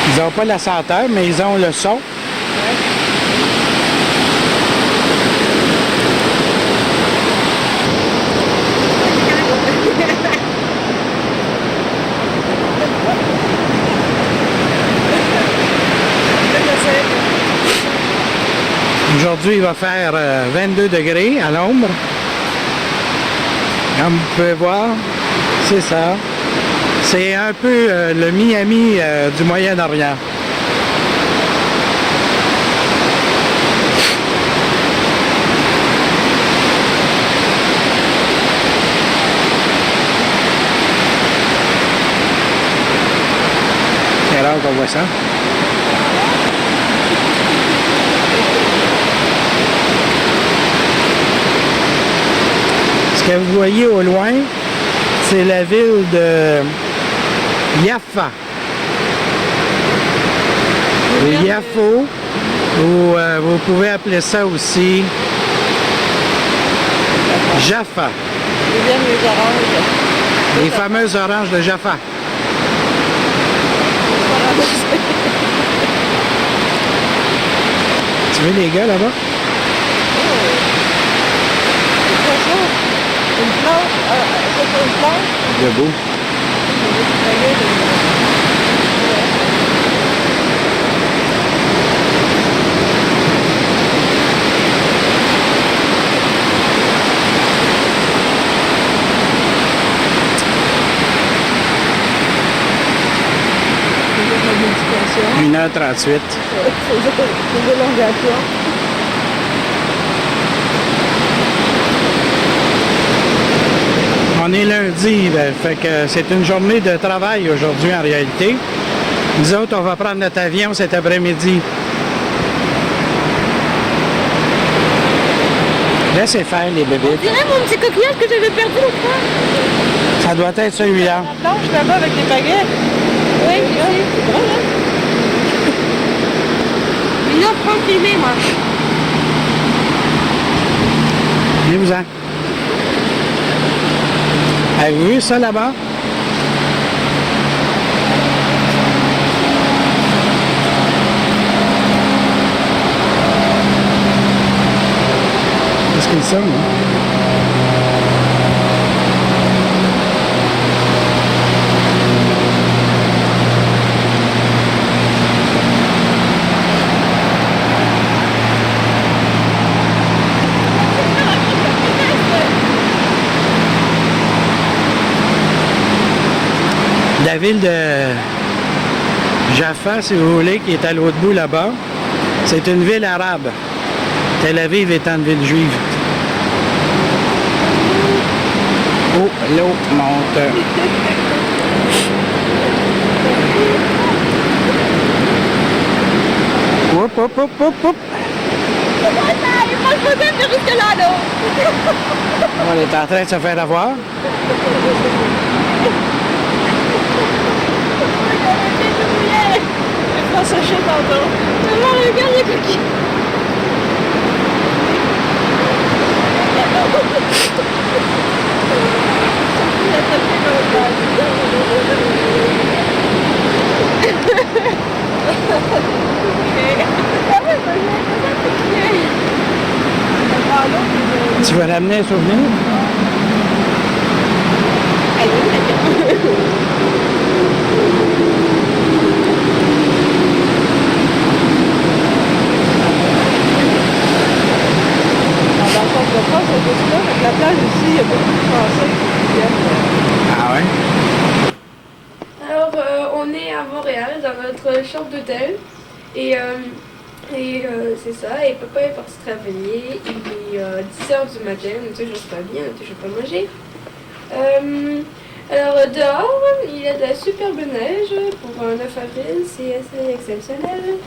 A: Ils n'ont pas la senteur, mais ils ont le son. Aujourd'hui, il va faire 22 degrés à l'ombre. Comme vous pouvez voir, c'est ça. C'est un peu le Miami du Moyen-Orient. C'est rare qu'on voit ça. Ce que vous voyez au loin, c'est la ville de Jaffa. Le Yafo, ou vous pouvez appeler ça aussi Jaffa.
C: Ils viennent les oranges.
A: Les fameuses oranges de Jaffa. Tu veux les gars là-bas?
C: Une plante, c'est une plante.
A: Debout.
C: Une
A: 1h38.
C: c'est l'élongation.
A: On est lundi, ben, fait que c'est une journée de travail aujourd'hui en réalité. Nous autres, on va prendre notre avion cet après-midi. Laissez faire les bébés.
B: On dirait mon petit coquillage que j'avais perdu l'autre fois.
A: Ça doit être celui-là.
C: La planche là-bas avec des baguettes.
B: Oui, c'est drôle, hein? Mais non, prends le filmer, moi.
A: Venez-vous-en. Avez-vous vu ça là-bas? Qu'est-ce qu'ils sont, hein? La ville de Jaffa, si vous voulez, qui est à l'autre bout là-bas, c'est une ville arabe. Tel Aviv étant une ville juive. Oh, l'eau monte. Hop, hop, hop, hop, hop. On est en train de se faire avoir.
C: Je vais sécher tantôt.
B: Maman, regarde les coquilles.
A: Tu vas ramener un souvenir?
C: Dans le fond, je vais
B: Montréal, dans notre chambre d'hôtel. Et c'est ça. Et papa est parti travailler. Il est 10h du matin. On est toujours pas bien, on n'a toujours pas mangé. Alors dehors, il y a de la superbe neige pour un 9 avril. C'est assez exceptionnel.